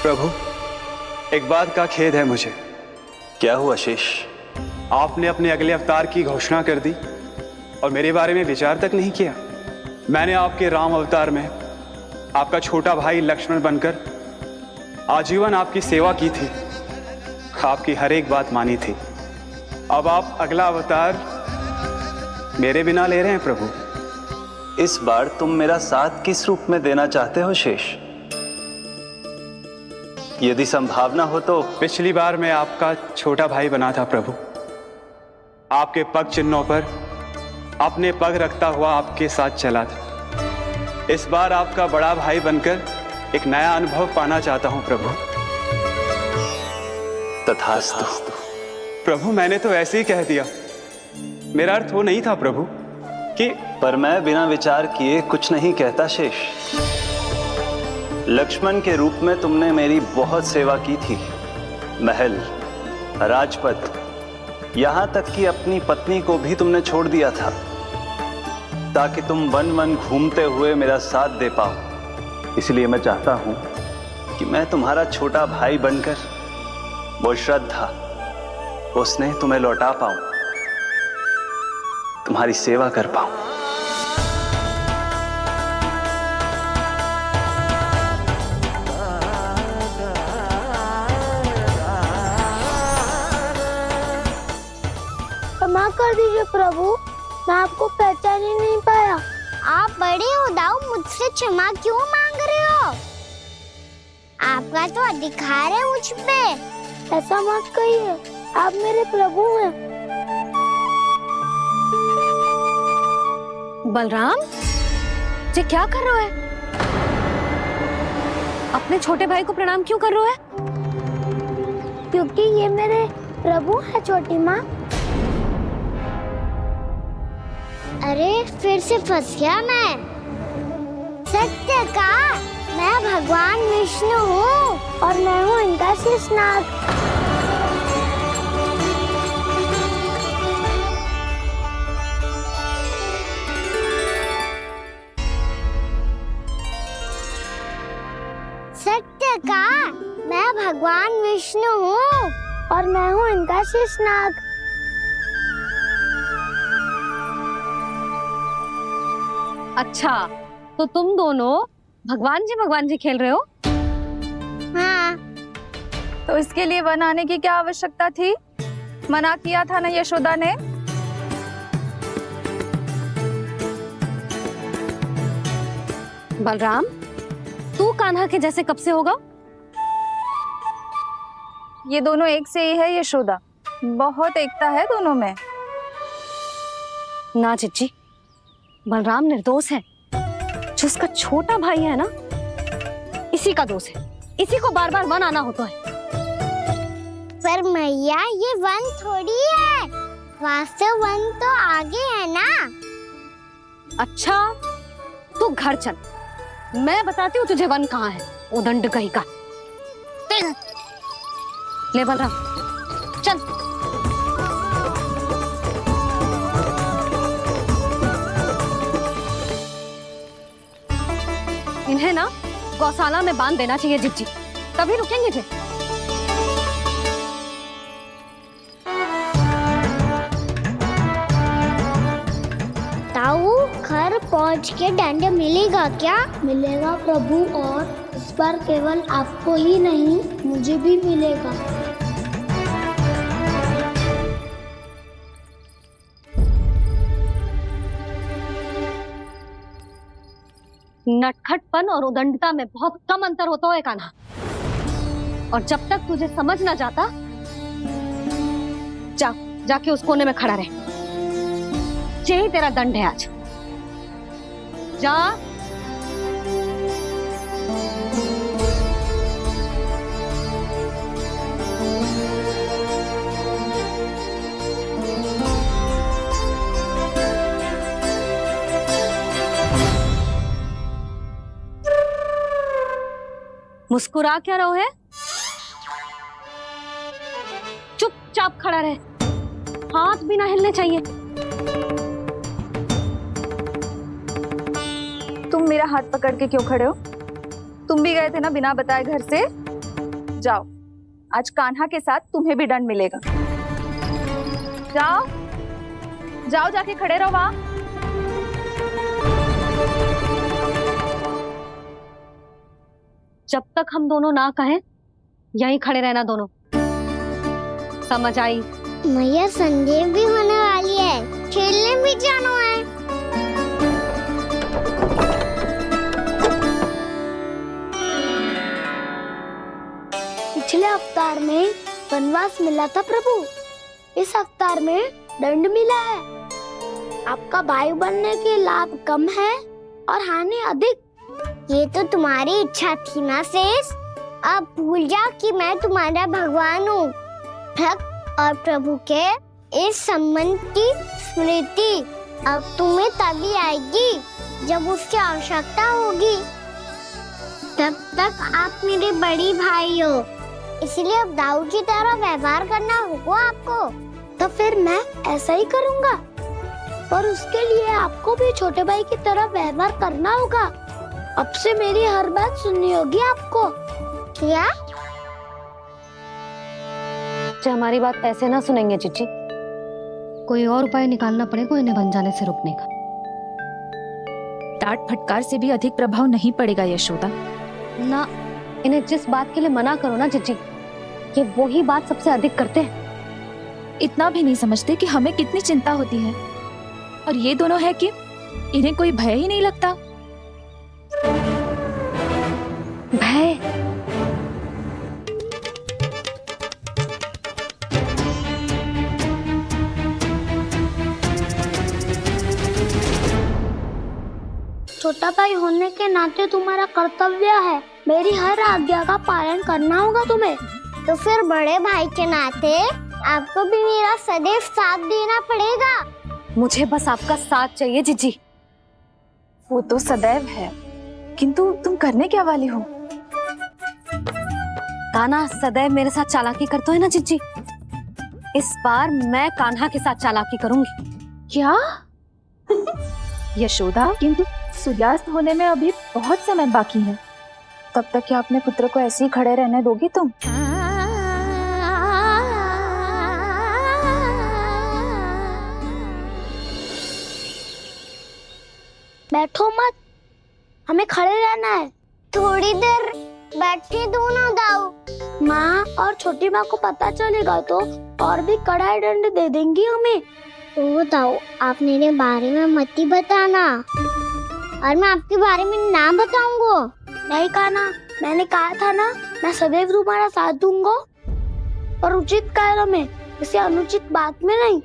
प्रभु, एक बात का खेद है मुझे। क्या हुआ शेष? आपने अपने अगले अवतार की घोषणा कर दी और मेरे बारे में विचार तक नहीं किया। मैंने आपके राम अवतार में आपका छोटा भाई लक्ष्मण बनकर आजीवन आपकी सेवा की थी, आपकी हर एक बात मानी थी। अब आप अगला अवतार मेरे बिना ले रहे हैं प्रभु। इस बार तुम मेरा साथ किस रूप में देना चाहते हो शेष? यदि संभावना हो तो। पिछली बार मैं आपका छोटा भाई बना था प्रभु, आपके पग चिन्हों पर अपने पग रखता हुआ आपके साथ चला था। इस बार आपका बड़ा भाई बनकर एक नया अनुभव पाना चाहता हूं प्रभु। तथास्तु। प्रभु, मैंने तो ऐसे ही कह दिया, मेरा अर्थ वो नहीं था प्रभु कि। पर मैं बिना विचार किए कुछ नहीं कहता शेष। लक्ष्मण के रूप में तुमने मेरी बहुत सेवा की थी। महल, राजपद, यहां तक कि अपनी पत्नी को भी तुमने छोड़ दिया था ताकि तुम वन वन घूमते हुए मेरा साथ दे पाओ। इसलिए मैं चाहता हूं कि मैं तुम्हारा छोटा भाई बनकर वो श्रद्धा, वो स्नेह तुम्हें लौटा पाऊं, तुम्हारी सेवा कर पाऊं। क्षमा कर दीजिए प्रभु, मैं आपको पहचान ही नहीं पाया। आप बड़े हो दाऊ, मुझसे क्षमा क्यों मांग रहे हो? आपका तो अधिकार है मुझ पे। ऐसा मत कहिए, आप मेरे प्रभु हैं। बलराम, ये क्या कर रहा है? अपने छोटे भाई को प्रणाम क्यों कर रहा है? क्योंकि ये मेरे प्रभु है छोटी माँ। अरे फिर से फंस गया मैं। सत्य का, मैं भगवान विष्णु हूँ और मैं हूँ इनका शेषनाग। सत्य का, मैं भगवान विष्णु हूँ और मैं हूँ इनका शेषनाग। अच्छा, तो तुम दोनों भगवान जी खेल रहे हो? हाँ। तो इसके लिए वन आने की क्या आवश्यकता थी? मना किया था ना यशोदा ने। बलराम, तू कान्हा के जैसे कब से होगा? ये दोनों एक से ही है यशोदा, बहुत एकता है दोनों में। ना चिच्ची, बलराम निर्दोष है। जो उसका छोटा भाई है ना, इसी का दोष है। इसी को बार बार वन आना होता है। पर मैया, ये वन थोड़ी है, वास्तव वन तो आगे है ना। अच्छा, तू घर चल, मैं बताती हूँ तुझे वन कहाँ है। उदंड कहीं का। ले बलराम, चल। इन्हें ना गौशाला में बांध देना चाहिए जिज्जी, तभी रुकेंगे जे। ताऊ, घर पहुँच के दंड मिलेगा क्या? मिलेगा प्रभु, और इस बार केवल आपको ही नहीं, मुझे भी मिलेगा। नटखटपन और उदंडता में बहुत कम अंतर होता है कान्हा, और जब तक तुझे समझ ना जाता, जाके उस कोने में खड़ा रहे। यही तेरा दंड है आज। जा। मुस्कुरा क्या रहो है? चुपचाप खड़ा रहे, हाथ भी ना हिलने चाहिए। तुम मेरा हाथ पकड़ के क्यों खड़े हो? तुम भी गए थे ना बिना बताए घर से। जाओ, आज कान्हा के साथ तुम्हें भी दंड मिलेगा। जाओ जाओ, जाके खड़े रहो वहां। जब तक हम दोनों ना कहें यहीं खड़े रहना दोनों, समझ आई? मैया संध्या भी होने वाली है, खेलने भी जाना है। पिछले अवतार में वनवास मिला था प्रभु, इस अवतार में दंड मिला है। आपका भाई बनने के लाभ कम है और हानि अधिक। ये तो तुम्हारी इच्छा थी ना शेष, अब भूल जाओ कि मैं तुम्हारा भगवान हूँ। भक्त और प्रभु के इस संबंध की स्मृति अब तुम्हें तभी आएगी जब उसकी आवश्यकता होगी। तब तक आप मेरे बड़ी भाई हो, इसलिए अब दाऊद की तरह व्यवहार करना होगा आपको। तो फिर मैं ऐसा ही करूँगा, पर उसके लिए आपको भी छोटे भाई की तरह व्यवहार करना होगा। अब से मेरी हर बात सुननी होगी आपको। क्या? जो हमारी बात ऐसे ना सुनेंगे चिच्ची, कोई और उपाय निकालना पड़ेगा इन्हें बन जाने से रुकने का। डांट फटकार से भी अधिक प्रभाव नहीं पड़ेगा यशोदा। ना, इन्हें जिस बात के लिए मना करो ना चिच्ची, ये वही बात सबसे अधिक करते हैं। इतना भी नहीं समझते कि हमें कितनी चिंता होती है, और ये दोनों है कि इन्हें कोई भय ही नहीं लगता। भय? छोटा भाई होने के नाते तुम्हारा कर्तव्य है, मेरी हर आज्ञा का पालन करना होगा तुम्हें। तो फिर बड़े भाई के नाते आपको भी मेरा सदैव साथ देना पड़ेगा। मुझे बस आपका साथ चाहिए जीजी। वो तो सदैव है, किंतु तुम करने क्या वाली हो? कान्हा सदैव मेरे साथ चालाकी करते है ना जीजी, इस बार मैं कान्हा के साथ चालाकी करूंगी। क्या? यशोदा, किंतु सूर्यास्त होने में अभी बहुत समय बाकी है, तब तक क्या अपने पुत्र को ऐसे ही खड़े रहने दोगी तुम? बैठो मत, हमें खड़े रहना है। थोड़ी देर बैठे दो ना दाऊ। माँ और छोटी माँ को पता चलेगा तो और भी कड़ा दंड दे देंगी हमें। ओ दाऊ, आप मेरे बारे में मत ही बताना, और मैं आपके बारे में ना बताऊंगा। नहीं कान्हा, मैंने कहा था ना, मैं सदैव तुम्हारा साथ दूंगा, और उचित कार्य में, इसे अनुचित बात में नहीं।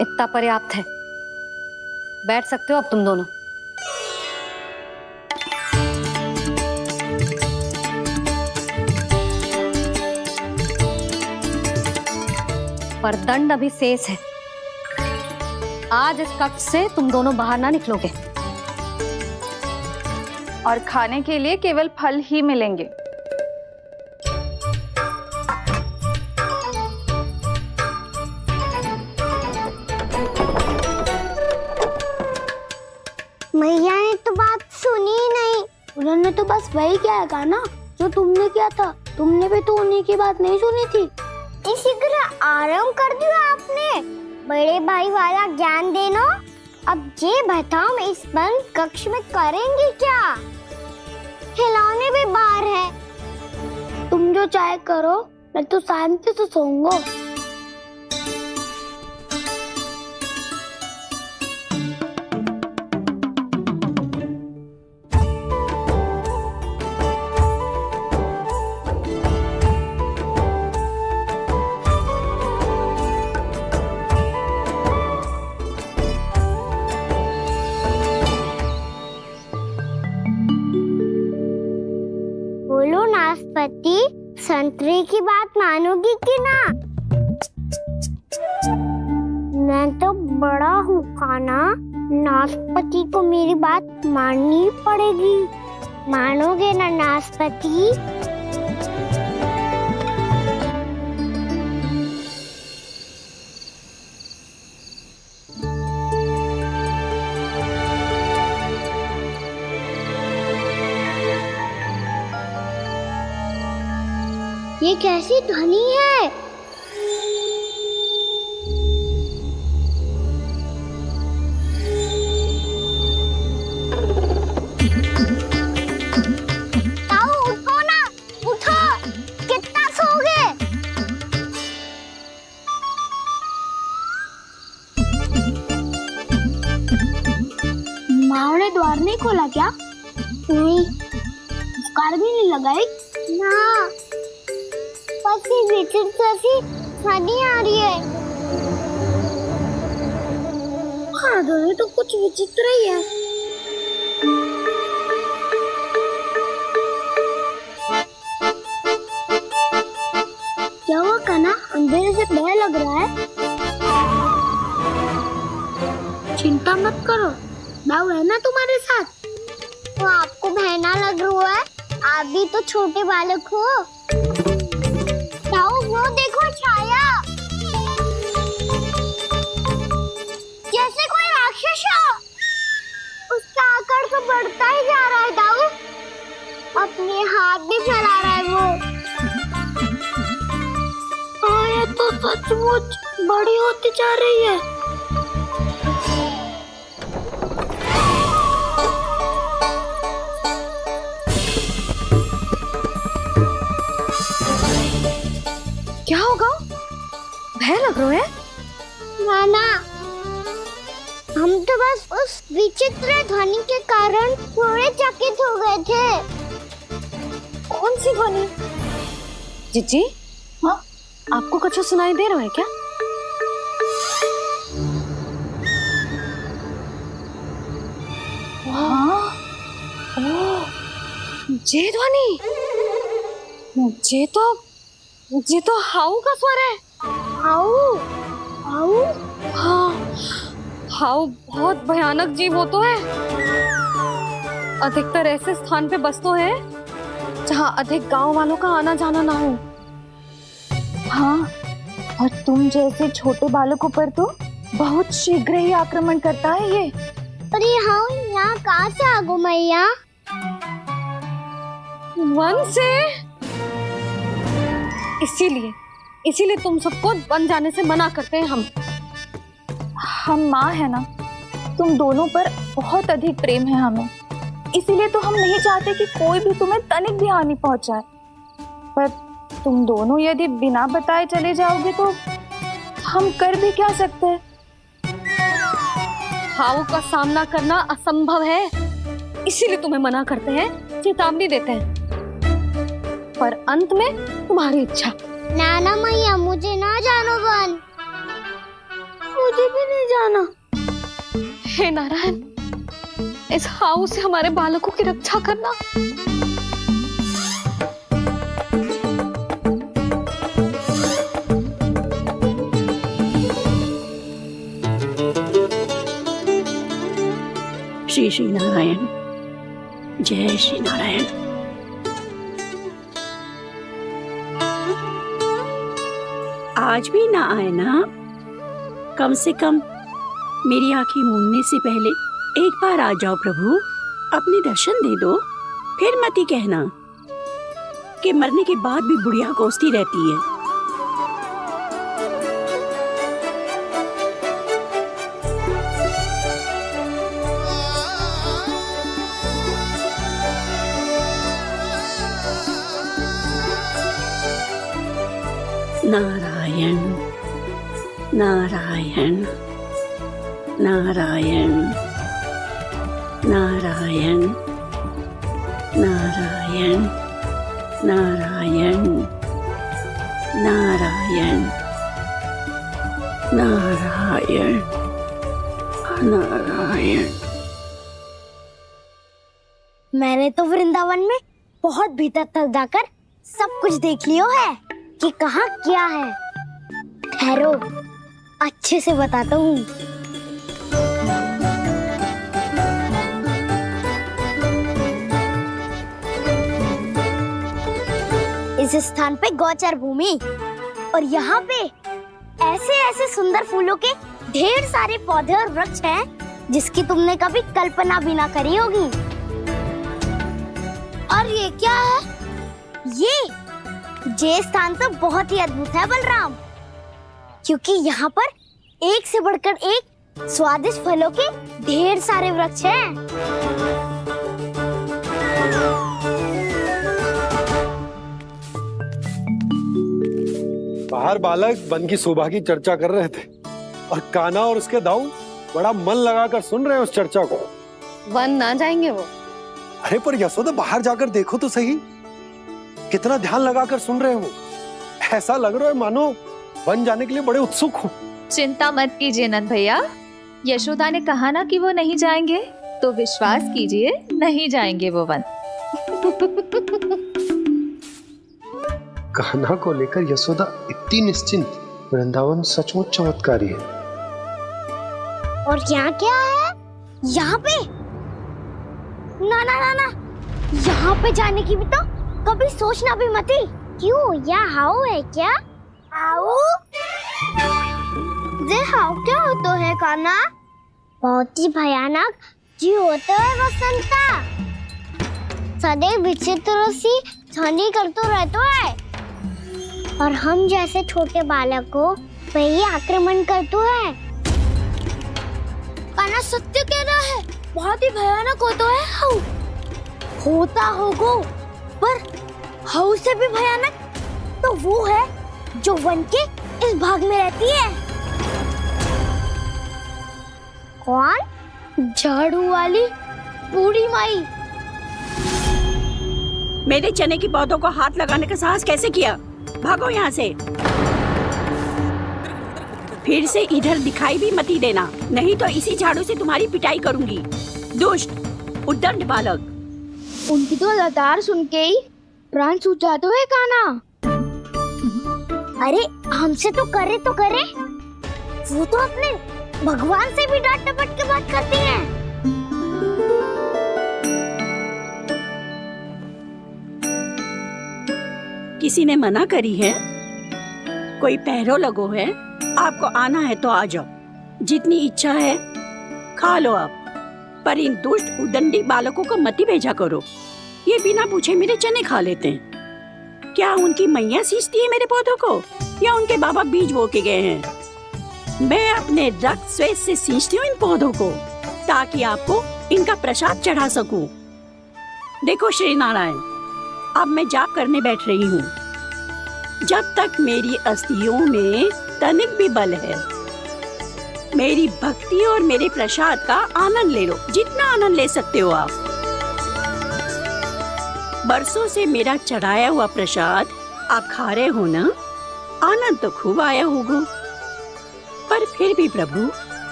इतना पर्याप्त है, बैठ सकते हो अब तुम दोनों। पर दंड अभी शेष है। आज इस कक्ष से तुम दोनों बाहर ना निकलोगे, और खाने के लिए केवल फल ही मिलेंगे। मैया ने तो बात सुनी ही नहीं। उन्होंने तो बस वही किया ना जो तुमने किया था। तुमने भी तो उन्हीं की बात नहीं सुनी थी। इसी तरह आराम कर दिया आपने। बड़े भाई वाला ज्ञान देना। अब ये बताओ, मैं इस बंद कक्ष में करेंगे क्या? खिलौने भी बाहर है। तुम जो चाहे करो, मैं तो शांति से सोऊंगा। बोलो नाशपाती, संतरे की बात मानोगी कि ना? मैं तो बड़ा हूँ कान्हा, नाशपाती को मेरी बात माननी पड़ेगी। मानोगे ना नाशपाती? ये कैसी ध्वनि है? ताऊ उठो ना, उठो, कितना सोओगे? माँ ने द्वार नहीं खोला क्या? नहीं कार भी नहीं लगाई? ना, बस ये विचित्र सी ध्वनि आ रही है। हाँ ध्वनि तो कुछ विचित्र ही है। क्या हुआ कान्हा, अंधेरे से डर लग रहा है? चिंता मत करो, दाऊ है ना तुम्हारे साथ। तो आपको बहना लग रहा है? आप भी तो छोटे बालक हो। ताऊ वो देखो छाया, जैसे कोई राक्षस हो। उसका आकार तो बढ़ता ही जा रहा है ताऊ, अपने हाथ भी फैला रहा है वो। हाँ ये तो सचमुच बड़ी होती जा रही है। क्या होगा? भय लग रहा है? नाना, हम तो बस उस विचित्र ध्वनि के कारण थोड़े चकित हो गए थे। कौन सी ध्वनि? जीजी, हाँ, आपको कुछ सुनाई दे रहा है क्या? हाँ, ओह, ये ध्वनि, ये तो हाउ का स्वर है। हाउ हाउ हाँ, हाउ बहुत भयानक जीव हो तो है। अधिकतर ऐसे स्थान पे बसते हैं जहाँ अधिक गांव वालों का आना जाना ना हो। हाँ, और तुम जैसे छोटे बालकों पर तो बहुत शीघ्र ही आक्रमण करता है ये। पर ये हाउ यहाँ कहाँ से आ गो मैया? वन से। इसीलिए तुम सबको वन जाने से मना करते हैं हम माँ है ना, तुम दोनों पर बहुत अधिक प्रेम है हमें, इसीलिए तो हम नहीं चाहते कि कोई भी तुम्हें तनिक भी हानि पहुंचाए। पर तुम दोनों यदि बिना बताए चले जाओगे तो हम कर भी क्या सकते हैं? हाउ का सामना करना असंभव है, इसीलिए तुम्हें मना करते हैं, चेतावनी देते हैं। पर अंत में तुम्हारी इच्छा। नाना मैया मुझे ना जानो वन। मुझे भी नहीं जाना। हे नारायण, इस हाउ से हमारे बालकों की रक्षा करना। श्री श्री नारायण, जय श्री नारायण। आज भी ना आए ना? कम से कम मेरी आंखें मूंदने से पहले एक बार आ जाओ प्रभु, अपने दर्शन दे दो। फिर मत ही कहना कि मरने के बाद भी बुढ़िया कोसती रहती है। नारायण नारायण नारायण नारायण नारायण नारायण नारायण नारायण नारायण। मैंने तो वृंदावन में बहुत भीतर तक जाकर सब कुछ देख लियो है कि कहाँ क्या है। ठहरो, अच्छे से बताता हूँ। इस स्थान पे गौचर भूमि और यहाँ पे ऐसे ऐसे सुंदर फूलों के ढेर सारे पौधे और वृक्ष हैं जिसकी तुमने कभी कल्पना भी ना करी होगी। और ये क्या है? ये स्थान तो बहुत ही अद्भुत है बलराम, क्योंकि यहाँ पर एक से बढ़कर एक स्वादिष्ट फलों के ढेर सारे वृक्ष हैं। बाहर बालक वन की शोभा की चर्चा कर रहे थे और कान्हा और उसके दाऊ बड़ा मन लगाकर सुन रहे हैं उस चर्चा को। वन ना जाएंगे वो? अरे पर यशोदा बाहर जाकर देखो तो सही, कितना ध्यान लगाकर सुन रहे हैं वो। ऐसा लग रहा है मानो वन जाने के लिए बड़े उत्सुक हो। चिंता मत कीजिए नंद भैया, यशोदा ने कहा ना कि वो नहीं जाएंगे, तो विश्वास कीजिए नहीं जाएंगे वो वन। कान्हा को लेकर यशोदा इतनी निश्चिंत, वृंदावन सचमुच चमत्कारी है। और यहाँ क्या है? यहाँ पे ना ना ना ना, यहाँ पे जाने की भी तो कभी सोचना भी मत ही। क्यों, यहाँ हाउ है क्या? हाउ? ये हाउ क्या होता है कान्हा? बहुत ही भयानक जी होता है वसंता। सदैव विचित्र सी ध्वनि करते रहता है और हम जैसे छोटे बालक को वही आक्रमण करते हैं। कान्हा सत्य कह रहा है, बहुत ही भयानक होता है हाउ। होता होगा, पर हाउ से भी भयानक तो वो है जो वन के इस भाग में रहती है। कौन? झाड़ू वाली बूढ़ी माई। मेरे चने की पौधों को हाथ लगाने का साहस कैसे किया? भागो यहाँ से। फिर से इधर दिखाई भी मत ही देना, नहीं तो इसी झाड़ू से तुम्हारी पिटाई करूंगी। दुष्ट उद्दंड बालक। उनकी तो लतार सुन के ही प्राण छूट जाते हुए कान्हा। अरे हमसे तो करे, वो तो अपने भगवान से भी डांट डपट के बात करती हैं। किसी ने मना करी है? कोई पहरो लगो है? आपको आना है तो आ जाओ, जितनी इच्छा है खा लो आप, पर इन दुष्ट उदंडी बालकों को मत ही भेजा करो। ये बिना पूछे मेरे चने खा लेते हैं। क्या उनकी मैया सींचती है मेरे पौधों को, या उनके बाबा बीज बो के गए हैं? मैं अपने रक्त स्वेद से सींचती हूँ इन पौधों को, ताकि आपको इनका प्रसाद चढ़ा सकूं। देखो श्री नारायण, अब मैं जाप करने बैठ रही हूँ। जब तक मेरी अस्थियों में तनिक भी बल है, मेरी भक्ति और मेरे प्रसाद का आनंद ले लो, जितना आनंद ले सकते हो आप। बरसों से मेरा चढ़ाया हुआ प्रसाद आप खा रहे हो ना, आनंद तो खूब आया होगा। पर फिर भी प्रभु,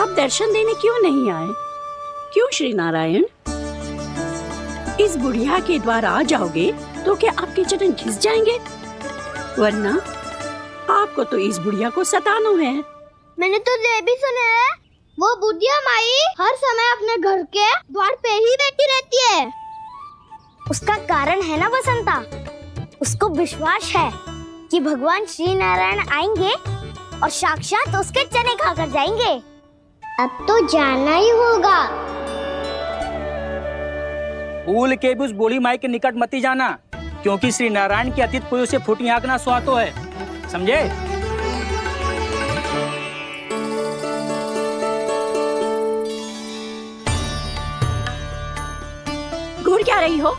आप दर्शन देने क्यों नहीं आए? क्यों श्री नारायण? इस बुढ़िया के द्वार आ जाओगे तो क्या आपके चरण घिस जाएंगे? वरना आपको तो इस बुढ़िया को सताना है। मैंने तो ये भी सुना है, वो बुढ़िया माई हर समय अपने घर के द्वार पे ही बैठी रहती है। उसका कारण है ना बसंता, उसको विश्वास है कि भगवान श्री नारायण आएंगे और साक्षात उसके चने खाकर जाएंगे। अब तो जाना ही होगा। भूल के भी उस बूढ़ी माई के निकट मत ही जाना, क्योंकि श्री नारायण की अतीत पुरुष से फूटी आंकना स्वातो है, समझे? घूर क्या रही हो?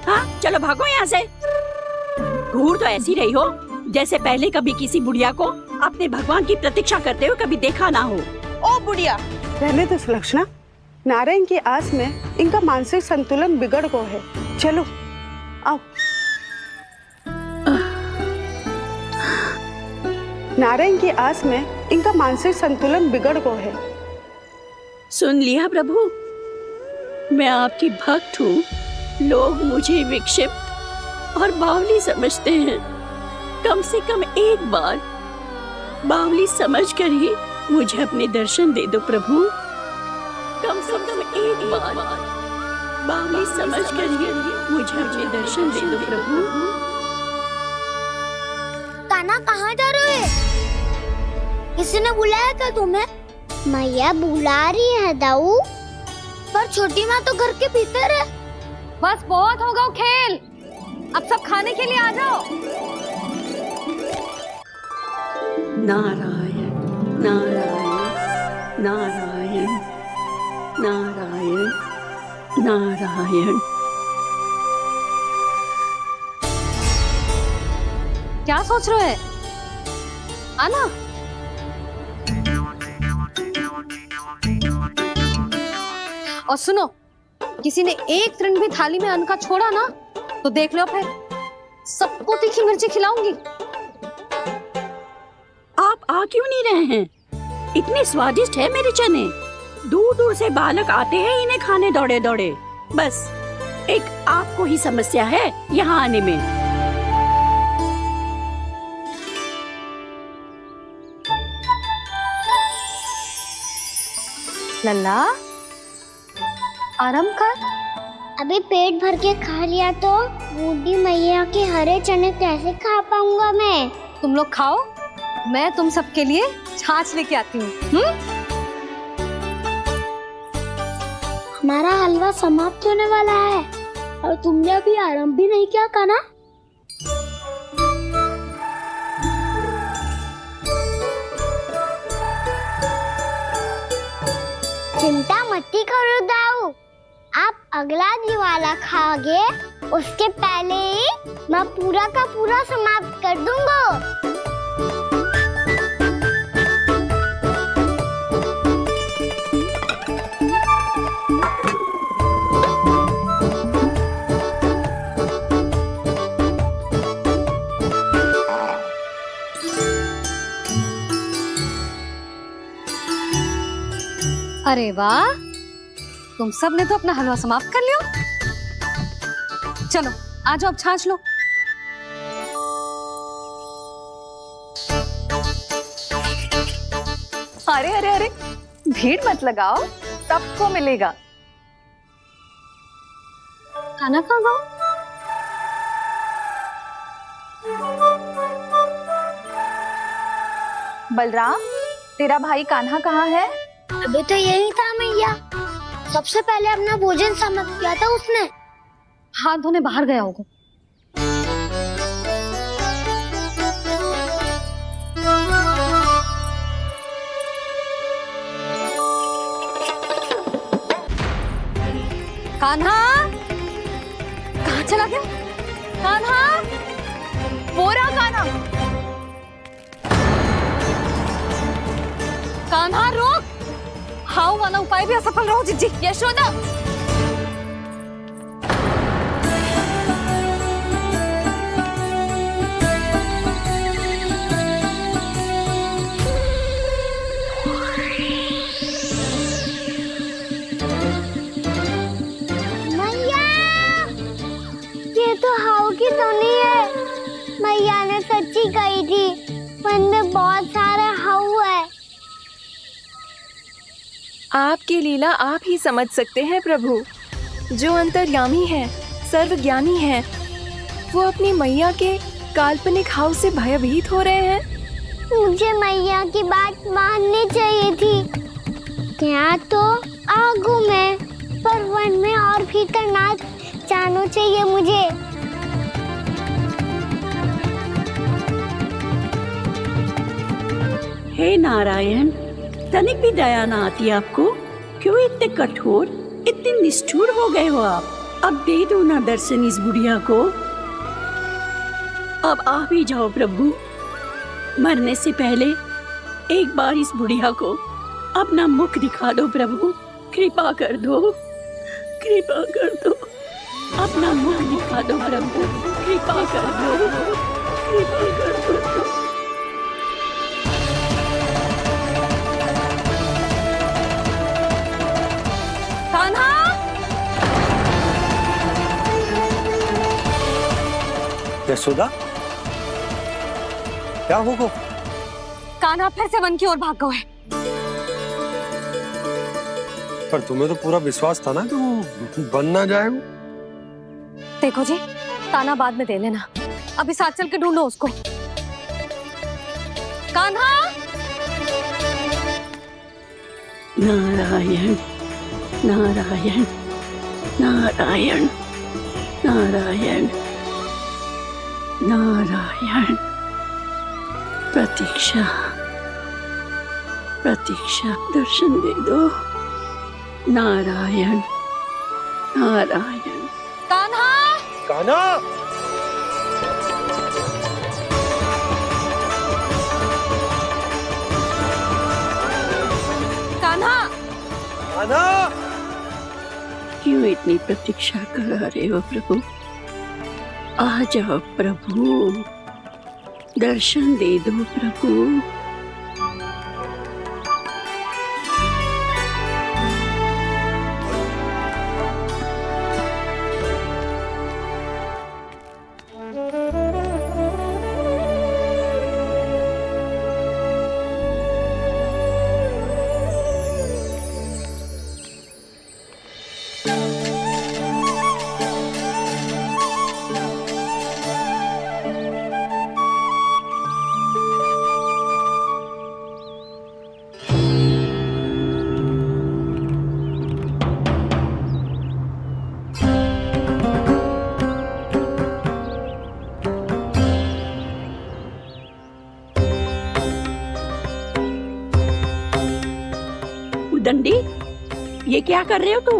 हाँ, चलो भागो यहाँ से। घूर तो ऐसी रही हो जैसे पहले कभी किसी बुढ़िया को अपने भगवान की प्रतीक्षा करते हुए कभी देखा ना हो। ओ बुढ़िया, रहने तो सुलक्षणा, नारायण की आस में इनका मानसिक संतुलन बिगड़ गया है। चलो आओ। नारायण की आस में इनका मानसिक संतुलन बिगड़ गया है। सुन लिया प्रभु, मैं आपकी भक्त हूँ। लोग मुझे विक्षिप्त और बावली समझते हैं। कम से कम एक बार बावली समझकर ही मुझे अपने दर्शन दे दो प्रभु। कम से कम एक बार बावली समझकर ही मुझे अपने दर्शन दे दो प्रभु। कान्हा कहाँ जा रहे हो? किसी ने बुलाया था तुम्हें? मैया बुला रही है दाऊ। पर छोटी माँ तो घर के भीतर है। बस बहुत होगा खेल, अब सब खाने के लिए आ जाओ। नारायण नारायण नारायण नारायण नारायण। क्या सोच रहे हो? आना। और सुनो, किसी ने एक तृण भी थाली में अन्न का छोड़ा ना तो देख लो, फिर सबको तीखी मिर्ची खिलाऊंगी। आप आ क्यों नहीं रहे हैं? इतने स्वादिष्ट है मेरे चने। दूर दूर से बालक आते हैं इन्हें खाने दौड़े दौड़े। बस एक आपको ही समस्या है यहाँ आने में। लल्ला, आराम कर। अभी पेट भर के खा लिया तो बूढ़ी मैया के हरे चने कैसे खा पाऊंगा मैं? तुम लोग खाओ, मैं तुम सबके लिए छाछ लेके आती हूँ। हमारा हलवा समाप्त होने वाला है और तुमने अभी आराम भी नहीं किया कान्हा। चिंता मती करो दाऊ, आप अगला दिवाला खाओगे उसके पहले ही मैं पूरा का पूरा समाप्त कर दूंगा। अरे वाह, तुम सब ने तो अपना हलवा समाप्त कर लिया। चलो आ जाओ, अब छाछ लो। अरे अरे अरे, भीड़ मत लगाओ, सबको मिलेगा। खाना खा गो। बलराम, तेरा भाई कान्हा कहाँ है? अभी तो यही था मैया, सबसे पहले अपना भोजन समाप्त किया था उसने। हाथ धोने बाहर गया होगा। कान्हा, कहाँ चला गया? कान्हा, वो रहा कान्हा। कान्हा रोक, हाउ वाला उपाय भी असफल रहो जिज्जी। यशोदा, मैया, ये तो हाउ की धुनी है। मैया ने सच्ची कही थी, मन में बहुत सारे हाउ है। आपकी लीला आप ही समझ सकते हैं प्रभु। जो अंतर्यामी है, सर्वज्ञानी है, वो अपनी मैया के काल्पनिक हाव से भयभीत हो रहे हैं। मुझे मैया की बात माननी चाहिए थी। यहाँ तो आगू में, पर वन में और भीतर ना जानो चाहिए मुझे। हे नारायण, तनिक भी दया ना आती आपको? क्यों इतने कठोर, इतने निष्ठुर हो गए हो आप? अब दे दो ना दर्शन इस बुढ़िया को। अब आ भी जाओ प्रभु। मरने से पहले एक बार इस बुढ़िया को अपना मुख दिखा दो प्रभु। कृपा कर दो, कृपा कर दो। अपना मुख दिखा दो प्रभु, कृपा कर दो, कृपा कर दो। कान्हा, यशोदा, क्या होगा? कान्हा फिर से वन की ओर भाग गया है। पर तुम्हें तो पूरा विश्वास था ना कि वो बन ना जाए। वो देखो जी, ताना बाद में दे लेना, अभी साथ चल के ढूंढो उसको। कान्हा, नारायण नारायण नारायण नारायण नारायण प्रतीक्षा, प्रतीक्षा, दर्शन दे दो। नारायण, नारायण। कान्हा, कान्हा, कान्हा, कान्हा। क्यों इतनी प्रतीक्षा करा रहे हो प्रभु? आ जाओ प्रभु, दर्शन दे दो प्रभु। दंडी, ये क्या कर रहे हो तू?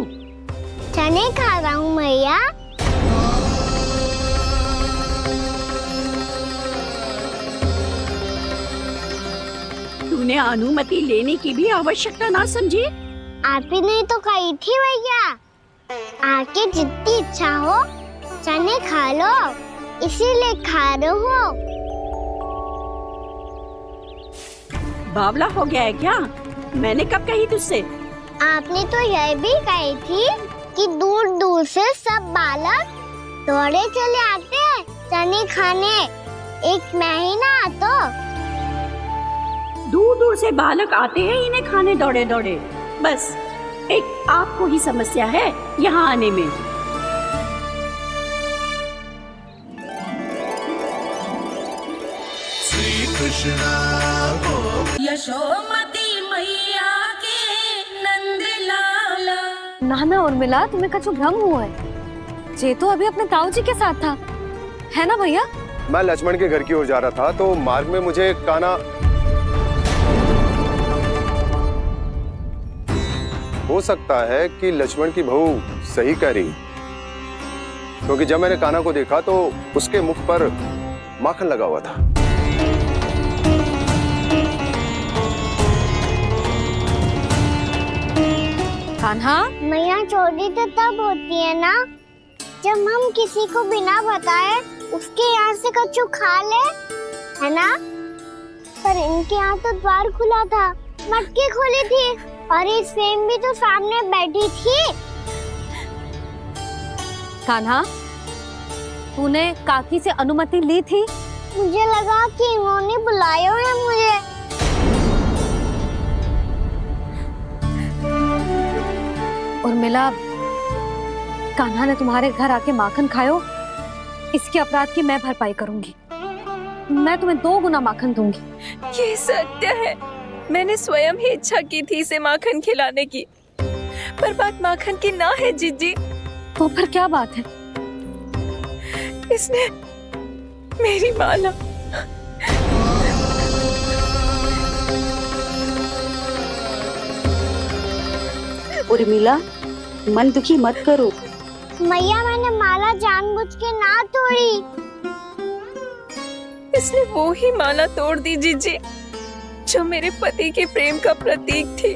चने खा रहा हूँ मैया। तूने अनुमति लेने की भी आवश्यकता ना समझी? आप ही नहीं तो कही थी भैया, आके जितनी इच्छा हो चने खा लो, इसीलिए खा रहे हो। बावला हो गया है क्या? मैंने कब कही तुझसे? आपने तो यह भी कही थी कि दूर दूर से सब बालक दौड़े चले आते हैं चने खाने, एक महीना तो दूर दूर से बालक आते हैं इन्हें खाने दौड़े दौड़े। बस एक आपको ही समस्या है यहाँ आने में। श्री कृष्ण यशोमती मैया के नंद लाला। नाना और मिला तुम्हें कछु भ्रम हुआ है। जे तो अभी अपने ताऊ जी के साथ था, है ना भैया? मैं लक्ष्मण के घर की ओर जा रहा था तो मार्ग में मुझे कान्हा, हो सकता है कि लक्ष्मण की बहू सही कह रही, क्योंकि जब मैंने कान्हा को देखा तो उसके मुख पर माखन लगा हुआ था। कान्हा, मैया चोरी तो तब होती है ना जब हम किसी को बिना बताए उसके यहाँ से कछु खा ले, है ना? पर इनके यहाँ तो द्वार खुला था, मटकी खोली थी और ये सेम भी तो सामने बैठी थी। कान्हा, तूने काकी से अनुमति ली थी? मुझे लगा कि इन्होंने बुलाया है मुझे। और मिला, कान्हा ने तुम्हारे घर आके माखन खायो, इसके अपराध की मैं भरपाई करूंगी। मैं तुम्हें 2 गुना माखन दूंगी। ये सत्य है, मैंने स्वयं ही इच्छा की थी इसे माखन खिलाने की, पर बात माखन की ना है जीजी। तो फिर क्या बात है? इसने मेरी माला। उर्मिला, मन दुखी मत करो। मैया, मैंने माला जानबूझ के ना तोड़ी। इसने वो ही माला तोड़ दी जीजी जो मेरे पति के प्रेम का प्रतीक थी।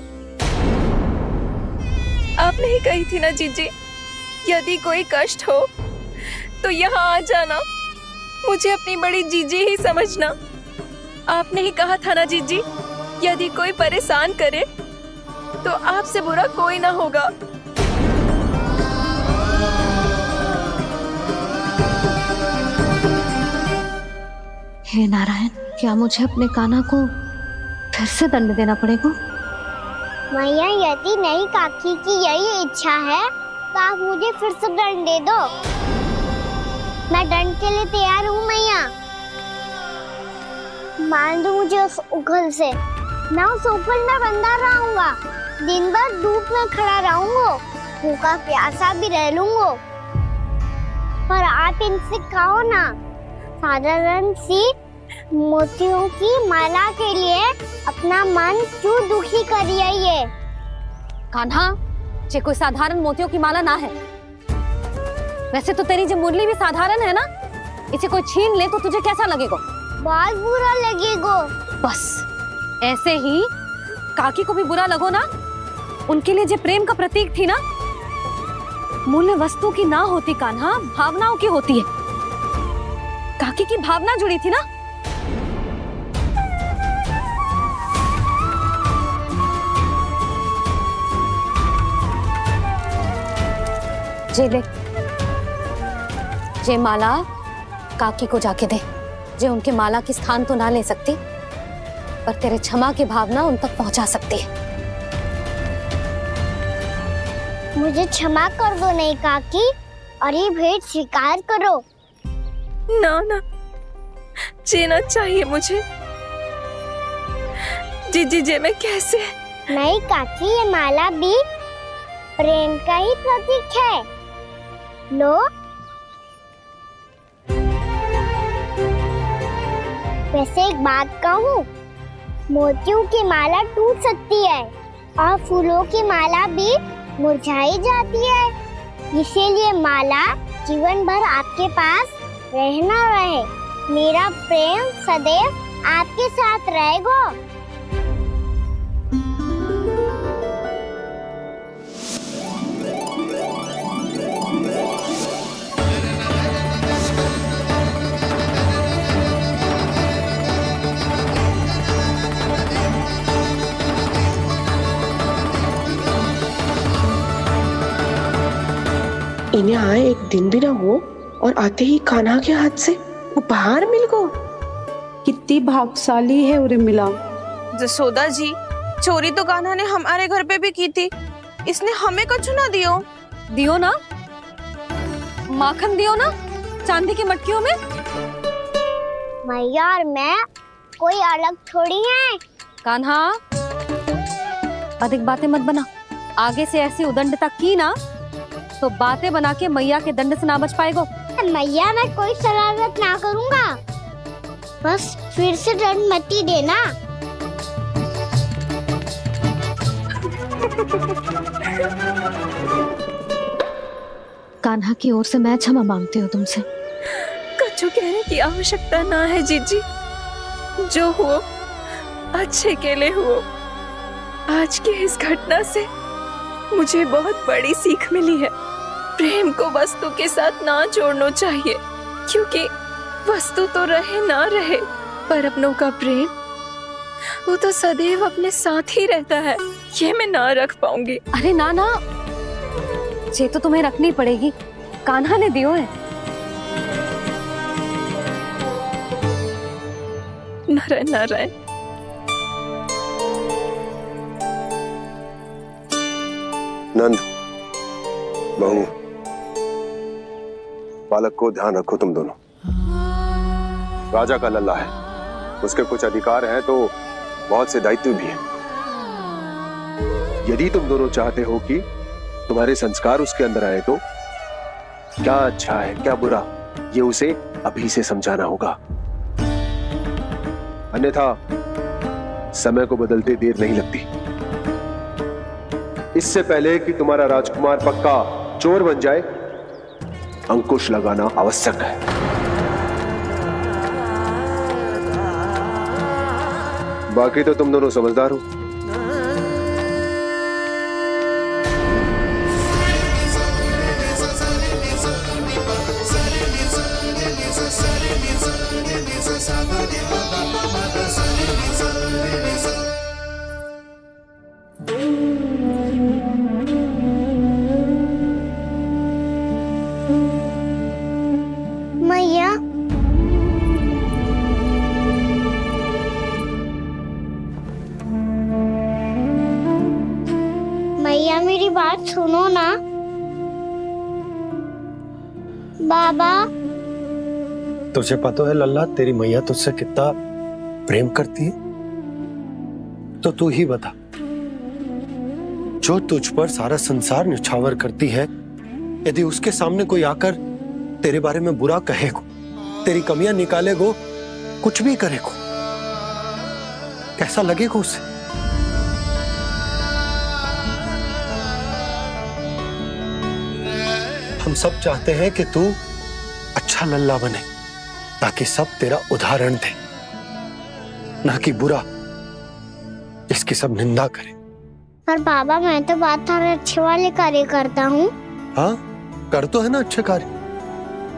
आपने ही कही थी ना जीजी, यदि कोई कष्ट हो तो यहाँ आ जाना, मुझे अपनी बड़ी जीजी ही समझना। आपने ही कहा था ना जीजी, यदि कोई परेशान करे तो आपसे बुरा कोई ना होगा। हे नारायण, क्या मुझे अपने कान्हा को फिर से दंड देना पड़ेगा? मैया, यदि नहीं काकी की यही इच्छा है तो आप मुझे फिर से दंड दे दो। मैं दंड के लिए तैयार हूँ मैया। मान दो मुझे उस उखल से, मैं उस उखल में बंधा रहूंगा, दिन भर धूप में खड़ा रहूंगा, भूखा प्यासा भी रह लूंगा। पर आप इनसे कहो ना, साधारण सी मोतियों की माला के लिए अपना मन क्यों दुखी कर रही है ये? कान्हा, ये कोई साधारण मोतियों की माला ना है। वैसे तो तेरी जो मुरली भी साधारण है ना, इसे कोई छीन ले तो तुझे कैसा लगेगा? बहुत बुरा लगेगा। बस ऐसे ही काकी को भी बुरा लगो ना। उनके लिए जो प्रेम का प्रतीक थी ना, मूल्य वस्तु की ना होती कान्हा, भावनाओं की होती है। काकी की भावना जुड़ी थी ना। जे ले, जे माला काकी को जाके दे। जे उनके माला की स्थान तो ना ले सकती, पर तेरे क्षमा की भावना उन तक पहुंचा सकती है। मुझे क्षमा कर दो नहीं काकी, और ये भेंट स्वीकार करो। ना ना, जीना चाहिए मुझे। जीजी जे मैं कैसे? नहीं काकी, ये माला भी प्रेम का ही प्रतीक है। लो। वैसे एक बात कहूँ, मोतियों की माला टूट सकती है और फूलों की माला भी मुरझाई जाती है। इसीलिए माला जीवन भर आपके पास रहना रहे। मेरा प्रेम सदैव आपके साथ रहेगा। इन्हें आए एक दिन भी ना हो और आते ही कान्हा के हाथ से उपहार मिल गो। कितनी भाग्यशाली है उर्मिला। जसोदा जी, चोरी तो कान्हा ने हमारे घर पे भी की थी। इसने हमें कुछ ना दियो। दियो ना, माखन दियो ना, चांदी की मटकियों में। मैया और मैं कोई अलग थोड़ी हैं। कान्हा, अधिक बातें मत बना। आगे से ऐसी उदंडता की ना तो बातें बना के मैया के दंड से ना बच पाएगो। मैया, मैं कोई शरारत ना करूँगा, बस फिर से दंड मत ही देना। कान्हा की ओर से मैं क्षमा मांगती हूँ तुमसे। कछु कहने की आवश्यकता ना है जीजी। जो हुआ अच्छे के लिए हुआ। आज की इस घटना से मुझे बहुत बड़ी सीख मिली है। प्रेम को वस्तु के साथ ना जोड़ना चाहिए, क्योंकि वस्तु तो रहे ना रहे, पर अपनों का प्रेम वो तो सदैव अपने साथ ही रहता है। ये मैं ना रख पाऊंगी। अरे ना ना, ये तो तुम्हें रखनी पड़ेगी। कान्हा ने दियो है। नारायण नारायण। नंद, बहू, बालक को ध्यान रखो तुम दोनों। राजा का लल्ला है, उसके कुछ अधिकार हैं तो बहुत से दायित्व भी हैं। यदि तुम दोनों चाहते हो कि तुम्हारे संस्कार उसके अंदर आए तो क्या अच्छा है क्या बुरा, ये उसे अभी से समझाना होगा। अन्यथा समय को बदलते देर नहीं लगती। इससे पहले कि तुम्हारा राजकुमार पक्का चोर बन जाए, अंकुश लगाना आवश्यक है। बाकी तो तुम दोनों समझदार हो। मैया, मैया मेरी बात सुनो ना। बाबा, तुझे पता है लल्ला, तेरी मैया तुझसे कितना प्रेम करती है, तो तू ही बता। जो तुझ पर सारा संसार न्यौछावर करती है, यदि उसके सामने कोई आकर तेरे बारे में बुरा कहेगो, तेरी कमियां निकालेगो, कुछ भी करेगो, कैसा लगेगा उसे? हम सब चाहते हैं कि तू अच्छा लल्ला बने, ताकि सब तेरा उदाहरण दे, ना कि बुरा जिसकी सब निंदा करे। पर बाबा मैं तो बात और अच्छे वाले कार्य करता हूँ। हाँ, कर तो है ना अच्छे कार्य,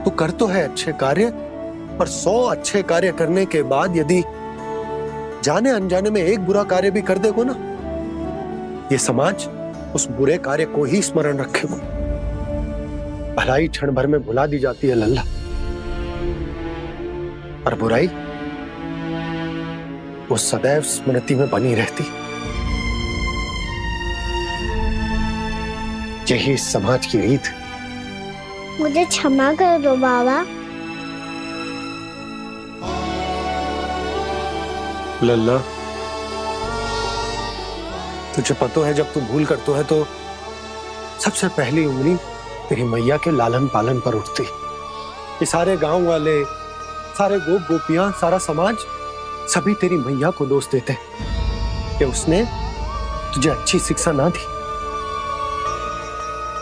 तू कर तो है अच्छे कार्य, पर 100 अच्छे कार्य करने के बाद यदि जाने अनजाने में एक बुरा कार्य भी कर देगो ना, ये समाज उस बुरे कार्य को ही स्मरण रखेगा। भलाई क्षण भर में भुला दी जाती है लल्ला, और बुराई वो सदैव स्मृति में बनी रहती। यही इस समाज की रीत। मुझे क्षमा कर दो बाबा। लल्ला, तुझे पता है जब तू भूल करतो है तो सबसे पहली उंगली तेरी मैया के लालन पालन पर उठती। ये सारे गांव वाले, सारे गोप गोपियां, सारा समाज सभी तेरी मैया को दोष देते कि उसने तुझे अच्छी शिक्षा ना दी।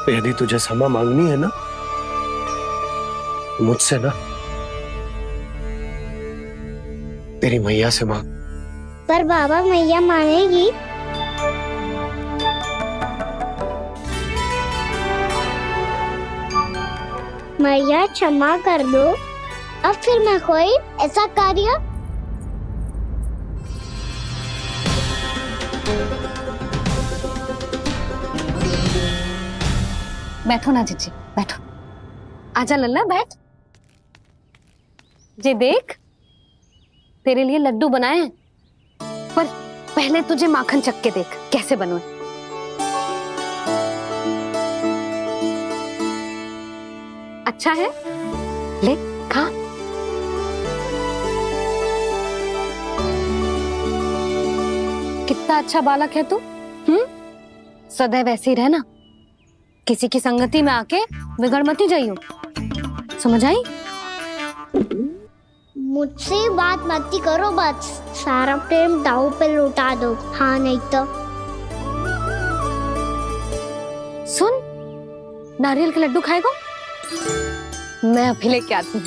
तो यदि तुझे क्षमा मांगनी है ना, मुझसे ना, तेरी मैया से मांग। पर बाबा मैया मानेगी? मैया क्षमा कर दो, अब फिर मैं कोई ऐसा कार्य। बैठो ना जीजी, बैठो। आजा लल्ला, बैठ। जे देख, तेरे लिए लड्डू बनाए हैं, पर पहले तुझे माखन चख के देख कैसे बने। अच्छा है, ले खा। कितना अच्छा बालक है तू। सदैव ऐसे ही रहना, किसी की संगति में आके बिगड़ मती जाइयो, समझ आई? मुझसे बात मत करो, बस सारा प्रेम दाव पे लौटा दो। हाँ नहीं तो सुन, नारियल के लड्डू खाएगा? मैं अभी लेके आती हूँ।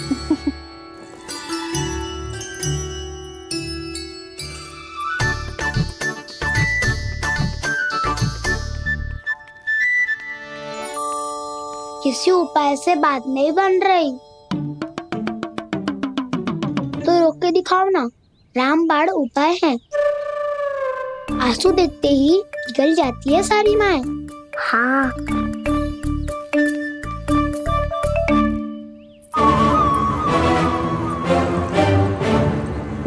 किसी उपाय से बात नहीं बन रही तो रोक के दिखाओ ना। रामबाण उपाय है, आंसू देखते ही निकल जाती है सारी माए। हाँ।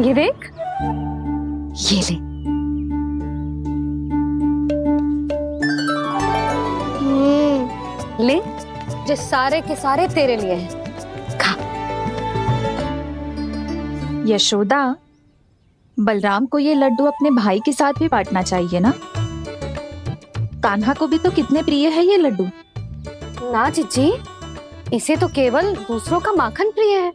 ये देख, ये ले। ले, जो सारे के सारे तेरे लिए हैं, खा। यशोदा, बलराम को ये लड्डू अपने भाई के साथ भी बांटना चाहिए ना। कान्हा को भी तो कितने प्रिय है ये लड्डू। ना जीजी, इसे तो केवल दूसरों का माखन प्रिय है।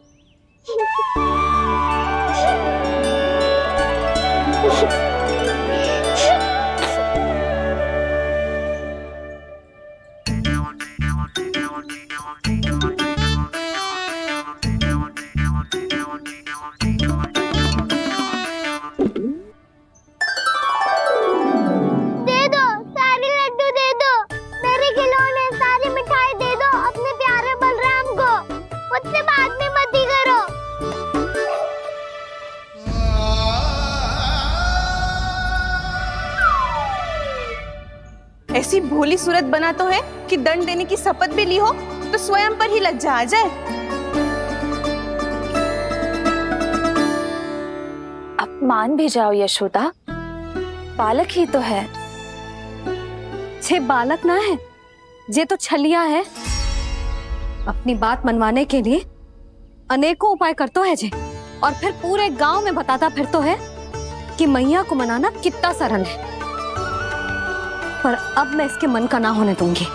ऐसी भोली सूरत बना तो है कि दंड देने की शपथ भी ली हो तो स्वयं पर ही लज्जा आ जाए। अब मान भी जाओ यशोदा, बालक ही तो है। छे बालक ना है, ये तो छलिया है। अपनी बात मनवाने के लिए अनेकों उपाय करतो है जे, और फिर पूरे गांव में बताता फिरतो है कि मैया को मनाना कितना सरल है। पर अब मैं इसके मन का ना होने दूंगी।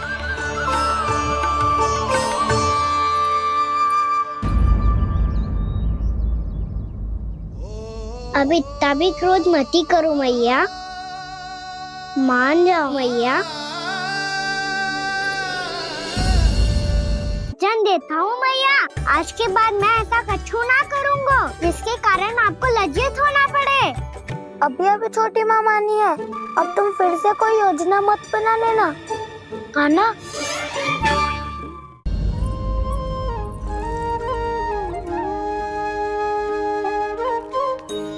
अब इतना भी क्रोध मती करो मैया, मान जाओ मैया। वचन देता हूँ मैया, आज के बाद मैं ऐसा कछु ना करूँगा जिसके कारण आपको लज्जित होना पड़े। अभी अभी छोटी माँ मानी है, अब तुम फिर से कोई योजना मत बना लेना, कान्हा।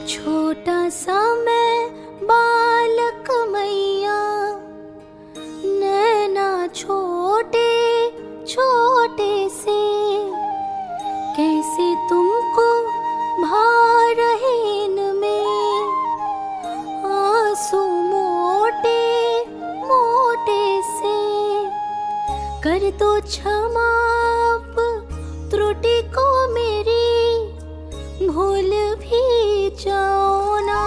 छोटा सा मैं बालक मैया, नैना छोटे छोटे से, कैसे तुमको भा रहे इनमें आंसू मोटे मोटे से। कर दो क्षमा अब त्रुटि को मेरी, भूल भी जाओ ना,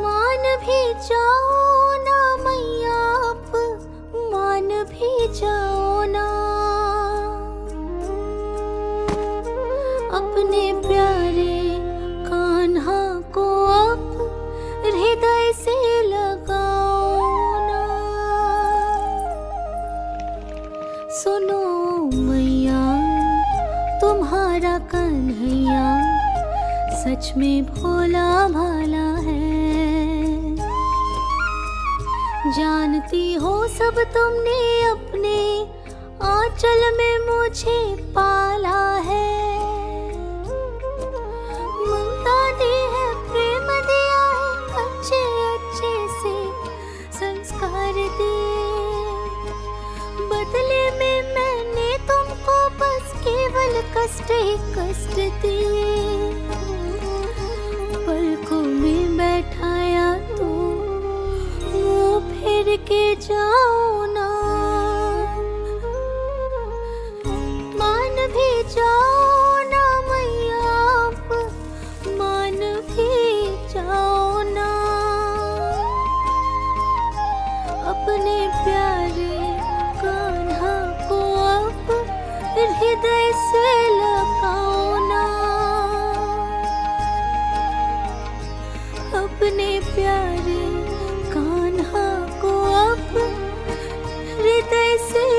मान भी जाओ ना मैया, अब मान भी जाओ ना। अपने प्यारे कान्हा को अब हृदय से लगाओ ना। सुनो मैया, तुम्हारा कन्हैया सच में भोला भाला है। जानती हो सब तुमने अपने आंचल में मुझे पाला है। ममता दी है, प्रेम दिया है, अच्छे अच्छे से संस्कार दिए। बदले में मैंने तुमको बस केवल कष्ट ही कष्ट दिए। पलकों में बैठाया तो मुंह फेर के जाओ ना, मान भी जाओ ना मैया, मान भी जाओ ना। अपने प्यारे कान्हा को अब हृदय से लगाओ ना। अपने प्यारे कान्हा को अब हृदय से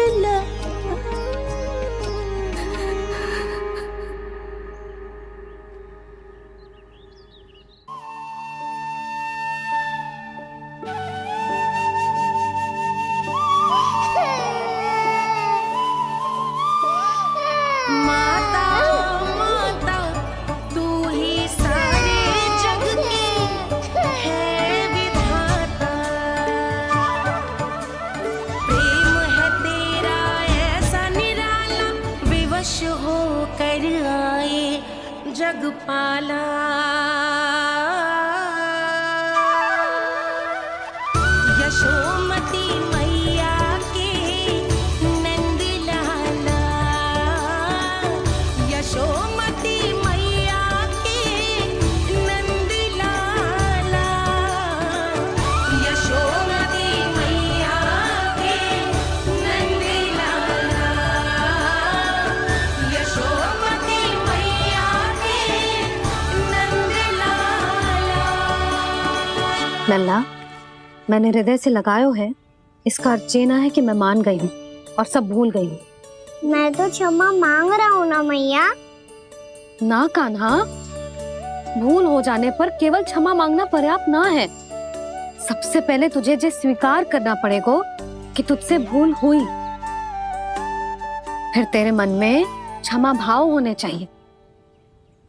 माता माता तू ही सारे जग के है विधाता। प्रेम है तेरा ऐसा निराला, विवश हो कर आए जग पाला। यशोमती मैया के नंद लाला, यशोमती मैया के नंद लाला, यशोमती मैया के नंद लाला, यशोमती मैया के नंद लाला। लल्ला, मैंने हृदय से लगायो है, इसका अर्थ ये ना है कि मैं मान गई हूँ और सब भूल गई हूँ। मैं तो क्षमा मांग रहा हूँ ना मैया। ना कान्हा, भूल हो जाने पर केवल क्षमा मांगना पर्याप्त ना है। सबसे पहले तुझे ये स्वीकार करना पड़ेगा कि तुझसे भूल हुई। फिर तेरे मन में क्षमा भाव होने चाहिए।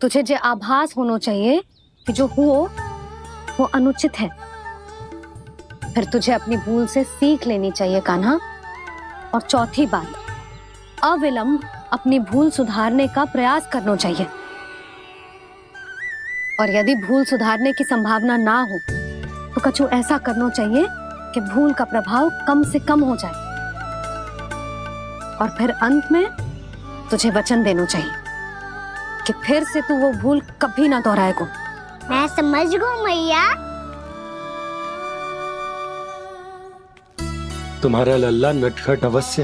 तुझे ये आभास होना चाहिए कि जो हुआ वो अनुचित है। फिर तुझे अपनी भूल से सीख लेनी चाहिए कान्हा। और चौथी बात, अविलंब अपनी भूल सुधारने का प्रयास करना चाहिए। और यदि भूल सुधारने की संभावना ना हो तो कछु ऐसा करना चाहिए कि भूल का प्रभाव कम से कम हो जाए। और फिर अंत में तुझे वचन देना चाहिए कि फिर से तू वो भूल कभी ना दोहराएगा। मैं समझ गई मैया। तुम्हारा लल्ला नटखट अवश्य,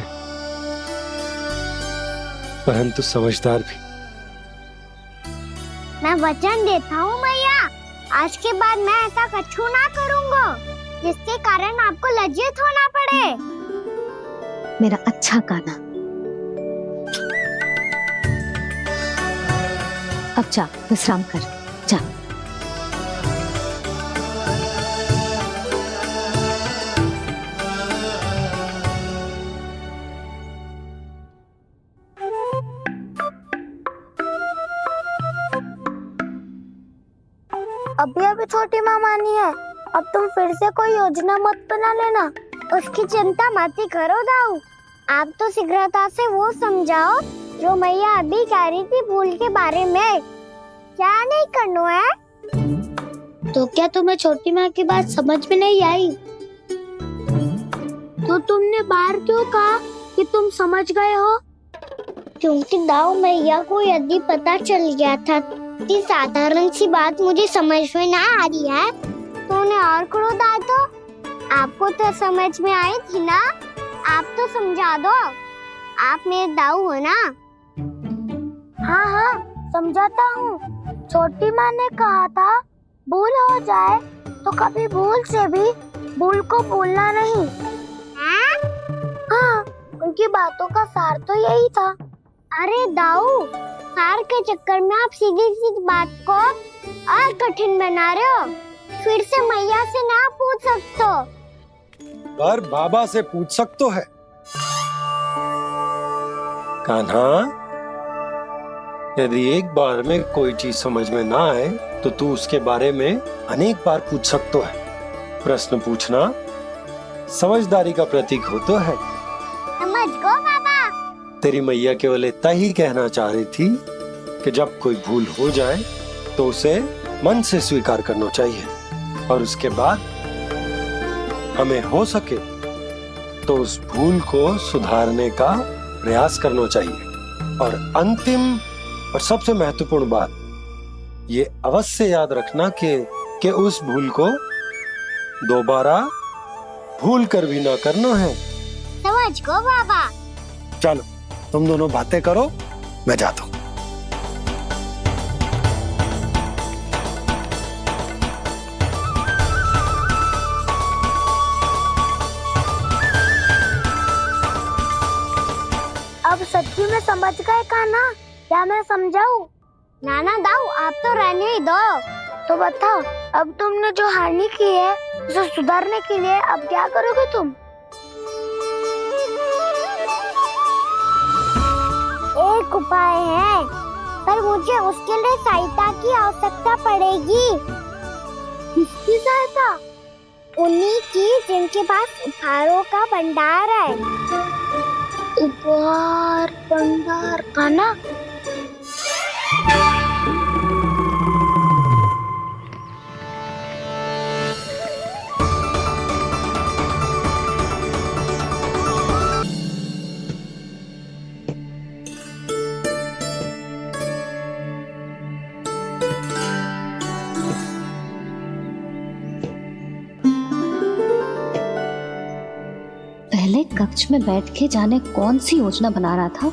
परंतु समझदार भी। वचन देता हूँ मैया, आज के बाद मैं ऐसा कछु ना करूँगा जिसके कारण आपको लज्जित होना पड़े। मेरा अच्छा कान्हा, अब जा विश्राम कर, जा। अभी अभी छोटी माँ मानी है, अब तुम फिर से कोई योजना मत बना लेना। उसकी चिंता मत ही करो दाऊ, आप तो शीघ्रता से वो समझाओ जो मैया अभी कह रही थी भूल के बारे में। क्या नहीं करना है? तो क्या तुम्हें छोटी माँ की बात समझ में नहीं आई? तो तुमने बाहर क्यों कहा कि तुम समझ गए हो? क्योंकि दाऊ मैया को यदि पता चल गया था कि साधारण सी बात मुझे समझ में ना आ रही है तो उन्हें और क्रोध आया। तो आपको तो समझ में आई थी ना, आप तो समझा दो, आप मेरे दाऊ हो ना। हाँ हाँ समझाता हूँ। छोटी माँ ने कहा था भूल हो जाए तो कभी भूल से भी भूल को भूलना नहीं। हाँ, उनकी बातों का सार तो यही था। अरे दाऊ, सार के चक्कर में आप सीधी सीधी बात को और कठिन बना रहे हो। फिर से मैया से ना पूछ सकते हो, पर बाबा से पूछ सकते है। कान्हा, यदि एक बार में कोई चीज समझ में ना आए तो तू उसके बारे में अनेक बार पूछ सकते है। प्रश्न पूछना समझदारी का प्रतीक होता है। समझ गो बाबा। तेरी मैया केवल इतना ही कहना चाह रही थी कि जब कोई भूल हो जाए तो उसे मन से स्वीकार करना चाहिए और उसके बाद हमें हो सके तो उस भूल को सुधारने का प्रयास करना चाहिए। और अंतिम और सबसे महत्वपूर्ण बात ये अवश्य याद रखना कि उस भूल को दोबारा भूल कर भी ना करना है। समझ गो बाबा। चलो तुम दोनों बातें करो, मैं जाता हूँ। अब सच्ची में समझ गए कान्हा? क्या मैं समझाऊं? नाना दाऊ, आप तो रहने ही दो। तो बताओ, अब तुमने जो हानि की है उसे सुधारने के लिए अब क्या करोगे तुम? एक उपाय है, पर मुझे उसके लिए सहायता की आवश्यकता पड़ेगी। किसकी सहायता? उन्हीं की जिनके पास उपहारों का भंडार है। उपहार भंडार कान्हा? पहले कक्ष में बैठ के जाने कौन सी योजना बना रहा था,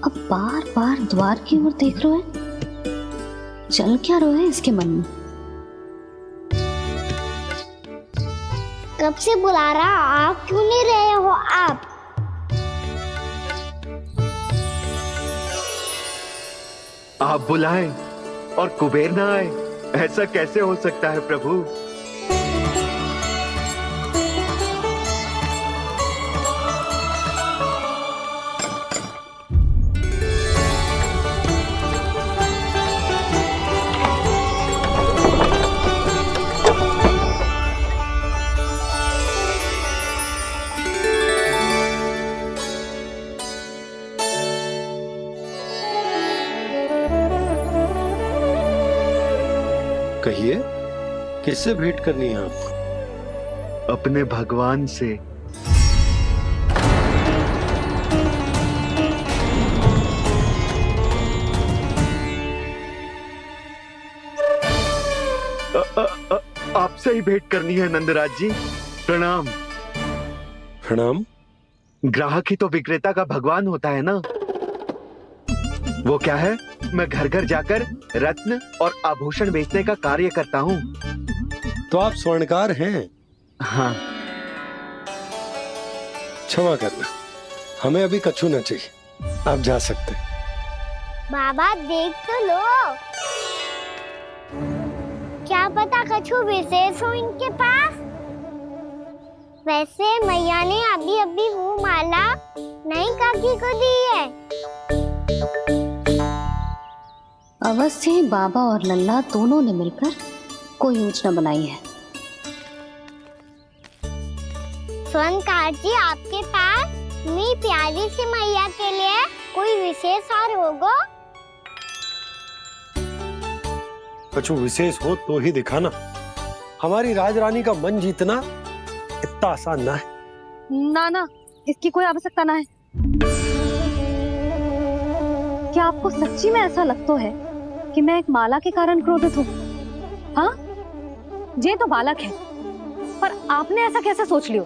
अब बार बार द्वार की ओर देख रहे हैं। चल क्या रहा है इसके मन में? कब से बुला रहा, आप क्यों नहीं रहे हो? आप बुलाएं और कुबेर ना आए, ऐसा कैसे हो सकता है प्रभु? कहिए, किससे भेंट करनी है आपको? अपने भगवान से। आपसे ही भेंट करनी है नंदराज जी। प्रणाम। प्रणाम। ग्राहक ही तो विक्रेता का भगवान होता है ना। वो क्या है? मैं घर घर जाकर रत्न और आभूषण बेचने का कार्य करता हूँ। तो आप स्वर्णकार हैं? हाँ। क्षमा करना, हमें अभी कछु न चाहिए, आप जा सकते हैं। बाबा देख तो लो, क्या पता कछु विशेष हो इनके पास। वैसे मैया ने अभी अभी वो माला नई काकी को दी है। अवश्य ही बाबा और लल्ला दोनों ने मिलकर कोई योजना बनाई है। स्वर्णकार जी, आपके पास मेरी प्यारी सी मैया के लिए कोई विशेष हार होगा? कछु विशेष हो तो ही दिखाना। हमारी राजरानी का मन जीतना इतना आसान ना है। ना ना, इसकी कोई आवश्यकता ना है। क्या आपको सच्ची में ऐसा लगता है कि मैं एक माला के कारण क्रोधित हूँ? हाँ, ये तो बालक है, पर आपने ऐसा कैसे सोच लियो?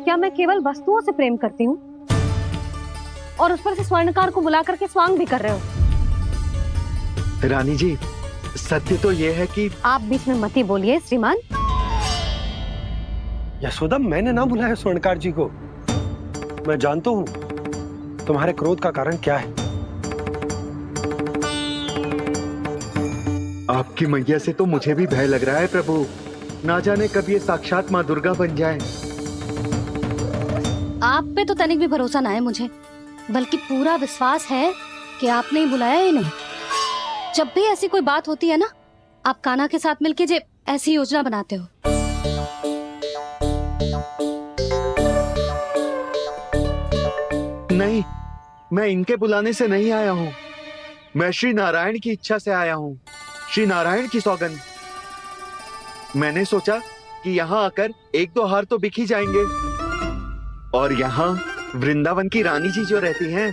क्या मैं केवल वस्तुओं से प्रेम करती हूँ और उस पर से स्वर्णकार को बुला करके स्वांग भी कर रहे हो? रानी जी, सत्य तो ये है कि आप बीच में मत ही बोलिए श्रीमान। यशोदा, मैंने ना बुलाया स्वर्णकार जी को। मैं जानता हूँ तुम्हारे क्रोध का कारण क्या है। आपकी मैया से तो मुझे भी भय लग रहा है प्रभु। ना जाने कब ये साक्षात माँ दुर्गा बन जाए। आप पे तो तनिक भी भरोसा ना है मुझे, बल्कि पूरा विश्वास है कि आपने ही बुलाया ही नहीं। जब भी ऐसी कोई बात होती है ना, आप कान्हा के साथ मिलके जे ऐसी योजना बनाते हो। नहीं, मैं इनके बुलाने से नहीं आया हूँ। मैं श्री नारायण की इच्छा से आया हूँ, श्री नारायण की सौगंध। मैंने सोचा कि यहाँ आकर एक दो हार तो बिक ही जाएंगे, और यहाँ वृंदावन की रानी जी जो रहती हैं,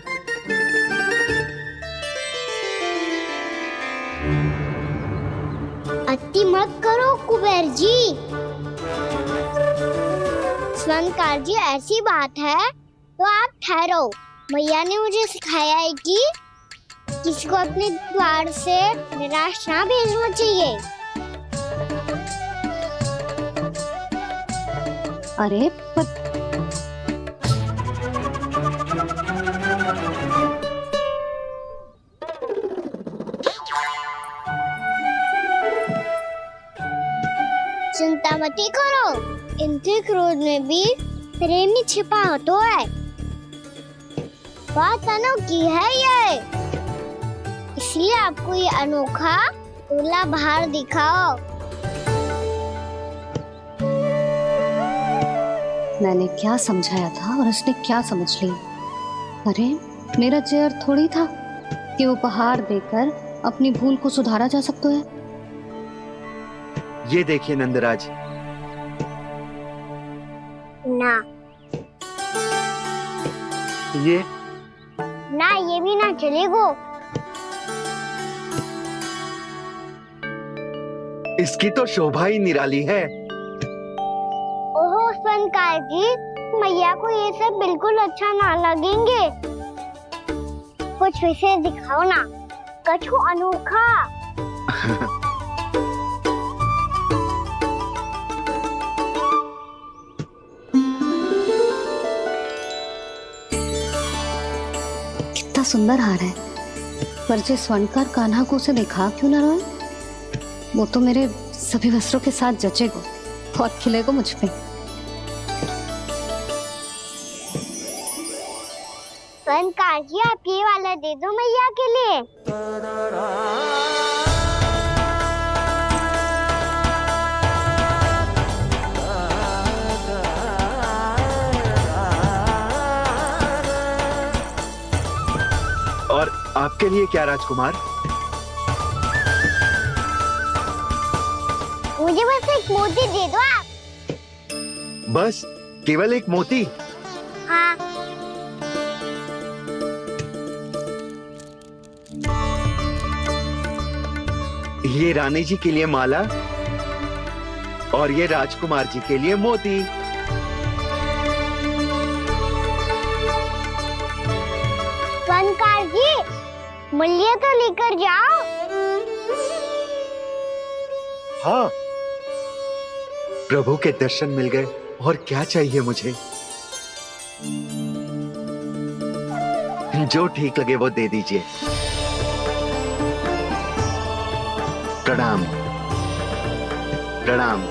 अति मत करो कुबेर जी। स्वर्णकार जी, ऐसी बात है तो आप ठहरो। मैया ने मुझे सिखाया है कि किसी को अपने द्वार से निराश ना भेजना चाहिए। अरे पर चिंता मत करो, इनके क्रोध में भी प्रेम ही छिपा होता है। बात अनोखी है ये, इसलिए आपको ये अनोखा दूल्हा बाहर दिखाओ। मैंने क्या समझाया था और उसने क्या समझ लिया? अरे मेरा चेयर थोड़ी था कि उपहार देकर अपनी भूल को सुधारा जा सकता है। ये देखिए नंदराज। ना ये ना, ये भी ना चलेगो। इसकी तो शोभा ही निराली है। ओहो स्वर्णकार जी, मैया को ये सब बिल्कुल अच्छा ना लगेंगे। कुछ विशेष दिखाओ ना, कछु अनोखा। कितना सुंदर हार है, पर जो स्वर्णकार कान्हा को उसे दिखा क्यों ना रोए? वो तो मेरे सभी वस्त्रों के साथ जचेगा, बहुत खिलेगा मुझ पे। स्वर्णकार जी, आप ये वाला दे दो मैया के लिए। और आपके लिए क्या राजकुमार? मुझे बस एक मोती दे दो आप। बस केवल एक मोती? हाँ। ये रानी जी के लिए माला और ये राजकुमार जी के लिए मोती। स्वर्णकार जी, मूल्य तो लेकर जाओ। हाँ, प्रभु के दर्शन मिल गए और क्या चाहिए मुझे। जो ठीक लगे वो दे दीजिए। प्रणाम प्रणाम।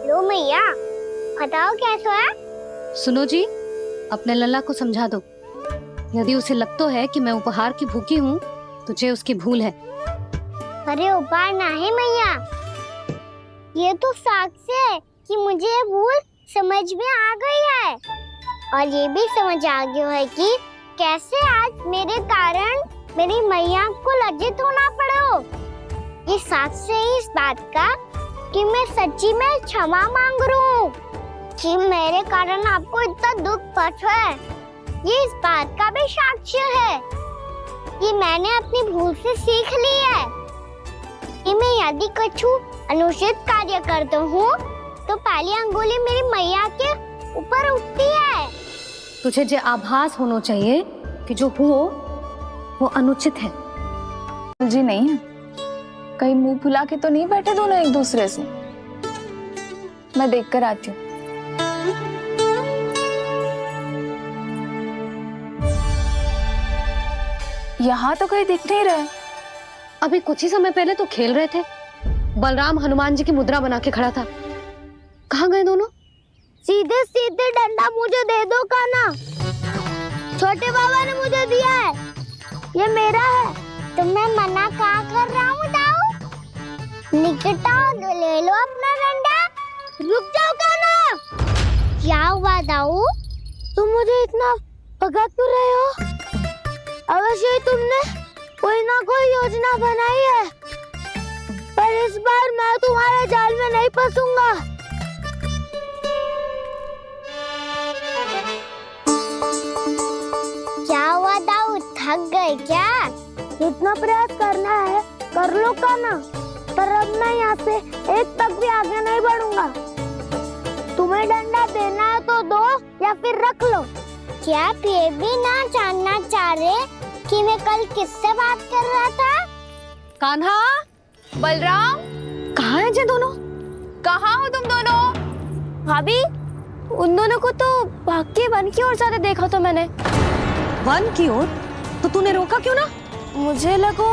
लो मैया, बताओ कैसा है? सुनो जी, अपने लल्ला को समझा दो। यदि उसे लगता है कि मैं उपहार की भूखी हूँ, तुझे उसकी भूल है। अरे उपहार ना है मैया, ये तो साक्ष्य है कि मुझे ये भूल समझ में आ गई है और ये भी समझ आ गया है कि कैसे आज मेरे कारण मेरी मैया को लज्जित होना पड़ो। ये साक्ष्य है इस बात का कि मैं सच्ची में क्षमा मांग रहा हूँ कि मेरे कारण आपको इतना दुख पहुंचा है। ये इस बात का भी साक्ष्य है कि मैंने अपनी भूल से सीख ली है कि मैं यदि कुछ अनुचित कार्य करता हूँ तो पहली अंगुली मेरी मैया के ऊपर उठती है। तुझे जो आभास होना चाहिए कि जो हुआ वो अनुचित है। जी नहीं, कहीं मुंह फुला के तो नहीं बैठे दोनों एक दूसरे से। मैं देख कर आती हूँ। यहाँ तो कहीं दिख नहीं रहे। अभी कुछ ही समय पहले तो खेल रहे थे। बलराम हनुमान जी की मुद्रा बना के खड़ा था। कहाँ गए दोनों? सीधे सीधे डंडा मुझे दे दो कान्हा। छोटे बाबा ने मुझे दिया है, ये मेरा है। तो मैं मना कहाँ कर रहा हूँ दाऊ? निकट आओ, ले लो अपना डंडा। रुक जाओ कान्हा। क्या हुआ दाऊ? तुम मुझे इतना भगा क्यों रहे हो? अवश्य ही तुमने कोई ना कोई योजना बनाई है, पर इस बार मैं तुम्हारे जाल में नहीं फंसूंगा। क्या हुआ दाऊ, थक गए क्या? जितना प्रयास करना है कर लो कान्हा, पर अब मैं यहाँ से एक तक भी आगे नहीं बढ़ूंगा। तुम्हें डंडा देना है तो दो या फिर रख लो। क्या आप ये भी ना जानना चाह रहे कि मैं कल किससे बात कर रहा था? कान्हा, बलराम, कहाँ है जे दोनों? कहाँ हो तुम दोनों? भाभी, उन दोनों को तो भाग के वन की ओर जाते देखा तो मैंने। वन की ओर? तो तूने रोका क्यों ना? मुझे लगो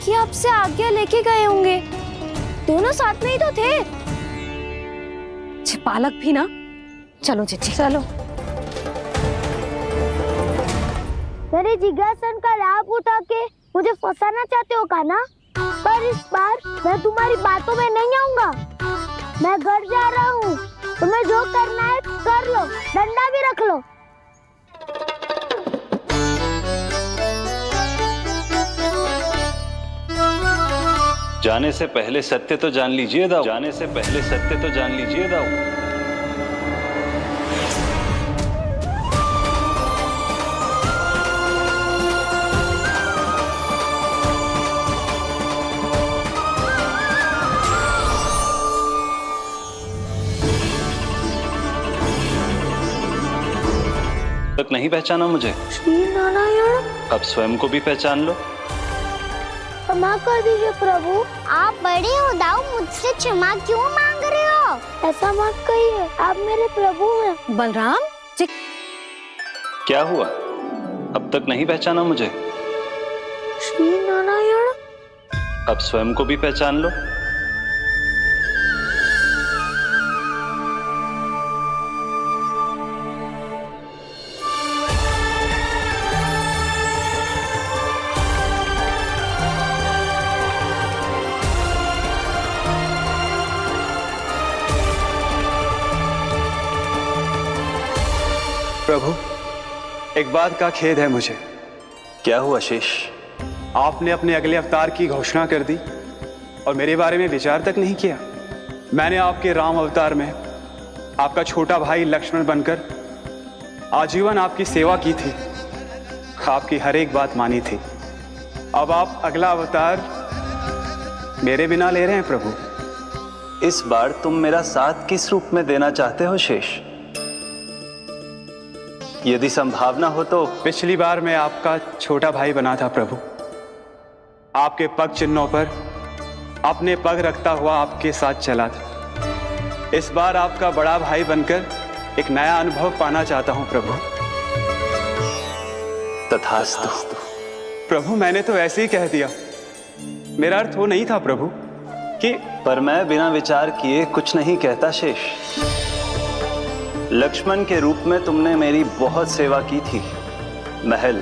कि आपसे आगे लेके गए होंगे। दोनों साथ में ही तो थे। पालक भी ना। चलो चिट्ठी, चलो। मेरे जिज्ञासन का लाभ उठा के मुझे फंसाना चाहते हो कान्हा, पर इस बार मैं तुम्हारी बातों में नहीं आऊंगा। मैं घर जा रहा हूँ, तुम्हें जो करना है कर लो, डंडा भी रख लो। जाने से पहले सत्य तो जान लीजिए दाऊ। जाने से पहले सत्य तो जान लीजिए दाऊ। तक नहीं पहचाना मुझे? श्री नारायण। अब स्वयं को भी पहचान लो। क्षमा कर दीजिए प्रभु। आप बड़े हो दाऊ, मुझसे क्षमा क्यों मांग रहे हो? ऐसा मत कहिए, आप मेरे प्रभु हैं। बलराम जी, क्या हुआ? अब तक नहीं पहचाना मुझे? श्री नारायण। अब स्वयं को भी पहचान लो। प्रभु, एक बात का खेद है मुझे। क्या हुआ शेष? आपने अपने अगले अवतार की घोषणा कर दी और मेरे बारे में विचार तक नहीं किया। मैंने आपके राम अवतार में आपका छोटा भाई लक्ष्मण बनकर आजीवन आपकी सेवा की थी, आपकी हर एक बात मानी थी। अब आप अगला अवतार मेरे बिना ले रहे हैं प्रभु। इस बार तुम मेरा साथ किस रूप में देना चाहते हो शेष? यदि संभावना हो तो। पिछली बार मैं आपका छोटा भाई बना था प्रभु, आपके पग चिन्हों पर अपने पग रखता हुआ आपके साथ चला था। इस बार आपका बड़ा भाई बनकर एक नया अनुभव पाना चाहता हूं प्रभु। तथास्तु। प्रभु मैंने तो ऐसे ही कह दिया, मेरा अर्थ वो नहीं था प्रभु कि। पर मैं बिना विचार किए कुछ नहीं कहता शेष। लक्ष्मण के रूप में तुमने मेरी बहुत सेवा की थी। महल,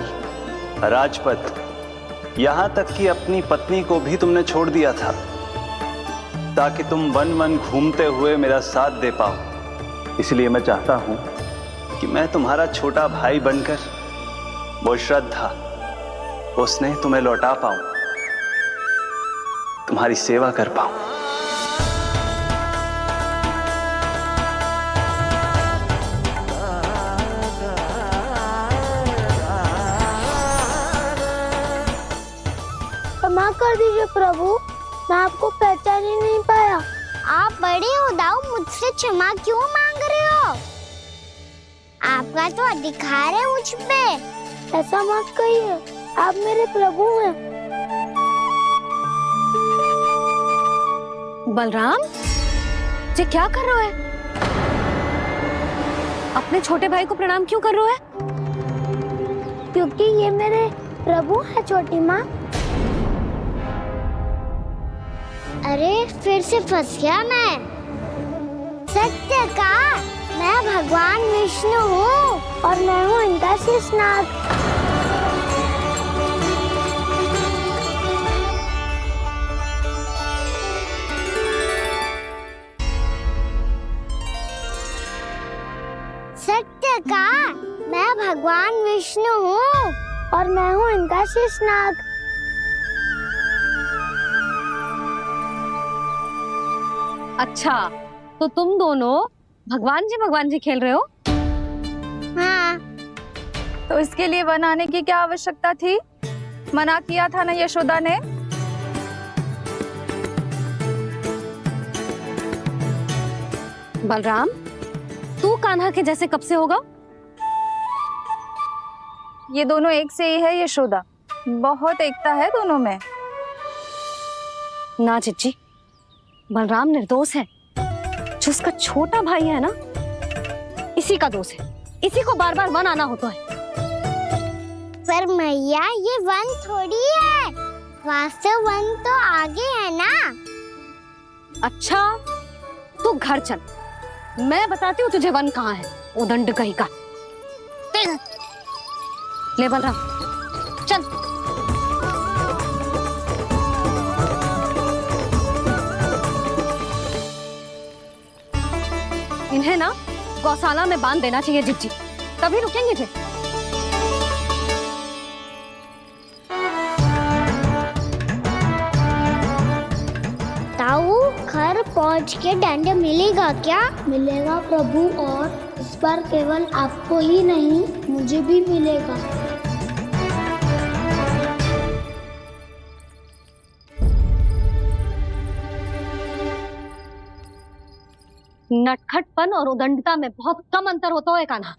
राजपथ, यहां तक कि अपनी पत्नी को भी तुमने छोड़ दिया था ताकि तुम वन वन घूमते हुए मेरा साथ दे पाओ। इसलिए मैं चाहता हूं कि मैं तुम्हारा छोटा भाई बनकर वो श्रद्धा, वो स्नेह तुम्हें लौटा पाऊं, तुम्हारी सेवा कर पाऊं। क्षमा कर दीजिए प्रभु, मैं आपको पहचान ही नहीं पाया। आप बड़े हो दाऊ, मुझसे क्षमा क्यों मांग रहे हो? आपका तो अधिकार है मुझ पे। ऐसा मत कहिए, आप मेरे प्रभु हैं। बलराम, ये क्या कर रहे हो? अपने छोटे भाई को प्रणाम क्यों कर रहे हो? क्योंकि ये मेरे प्रभु है छोटी माँ। अरे फिर से फंस गया मैं। सत्य का, मैं भगवान विष्णु हूँ और मैं हूँ इनका शेषनाग। सत्य का, मैं भगवान विष्णु हूँ और मैं हूँ इनका शेषनाग। अच्छा, तो तुम दोनों भगवान जी खेल रहे हो? हाँ। तो इसके लिए वन आने की क्या आवश्यकता थी? मना किया था ना यशोदा ने। बलराम, तू कान्हा के जैसे कब से होगा? ये दोनों एक से ही है यशोदा, बहुत एकता है दोनों में। ना चिच्ची, बलराम निर्दोष है। जो उसका छोटा भाई है ना, इसी का दोष है। इसी को बार बार वन आना होता है। पर मैया, ये वन थोड़ी है, वास्तव वन तो आगे है ना। अच्छा, तू घर चल, मैं बताती हूँ तुझे वन कहाँ है। उदंड कहीं का। ले बलराम, चल। इन्हें ना गौशाला में बांध देना चाहिए जिज्जी, तभी रुकेंगे थे। ताऊ, घर पहुंच के दंड मिलेगा क्या? मिलेगा प्रभु, और इस बार केवल आपको ही नहीं, मुझे भी मिलेगा। नटखटपन और उदंडता में बहुत कम अंतर होता है कान्हा,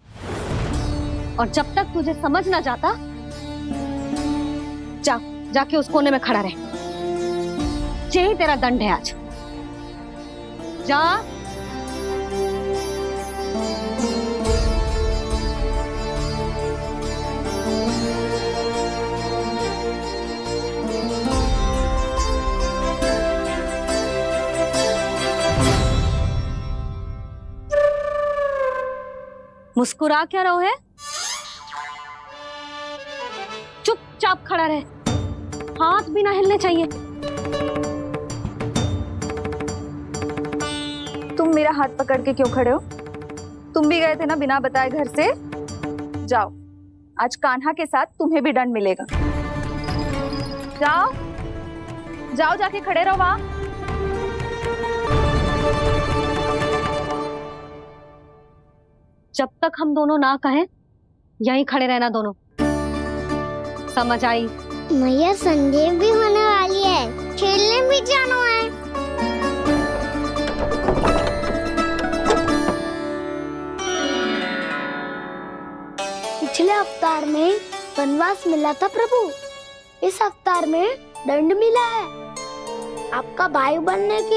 और जब तक तुझे समझ ना जाता, जाके उस कोने में खड़ा रहे। यही तेरा दंड है आज। जा। मुस्कुरा क्या रहो है? चुपचाप खड़ा रहे, हाथ भी ना हिलने चाहिए। तुम मेरा हाथ पकड़ के क्यों खड़े हो? तुम भी गए थे ना बिना बताए घर से। जाओ, आज कान्हा के साथ तुम्हें भी दंड मिलेगा। जाओ जाओ, जाके खड़े रहो वहां। जब तक हम दोनों ना कहें, यहीं खड़े रहना दोनों। समझ आई? मैया, संदेह भी होने वाली है। खेलने भी जाना है। पिछले अवतार में वनवास मिला था प्रभु, इस अवतार में दंड मिला है। आपका भाई बनने के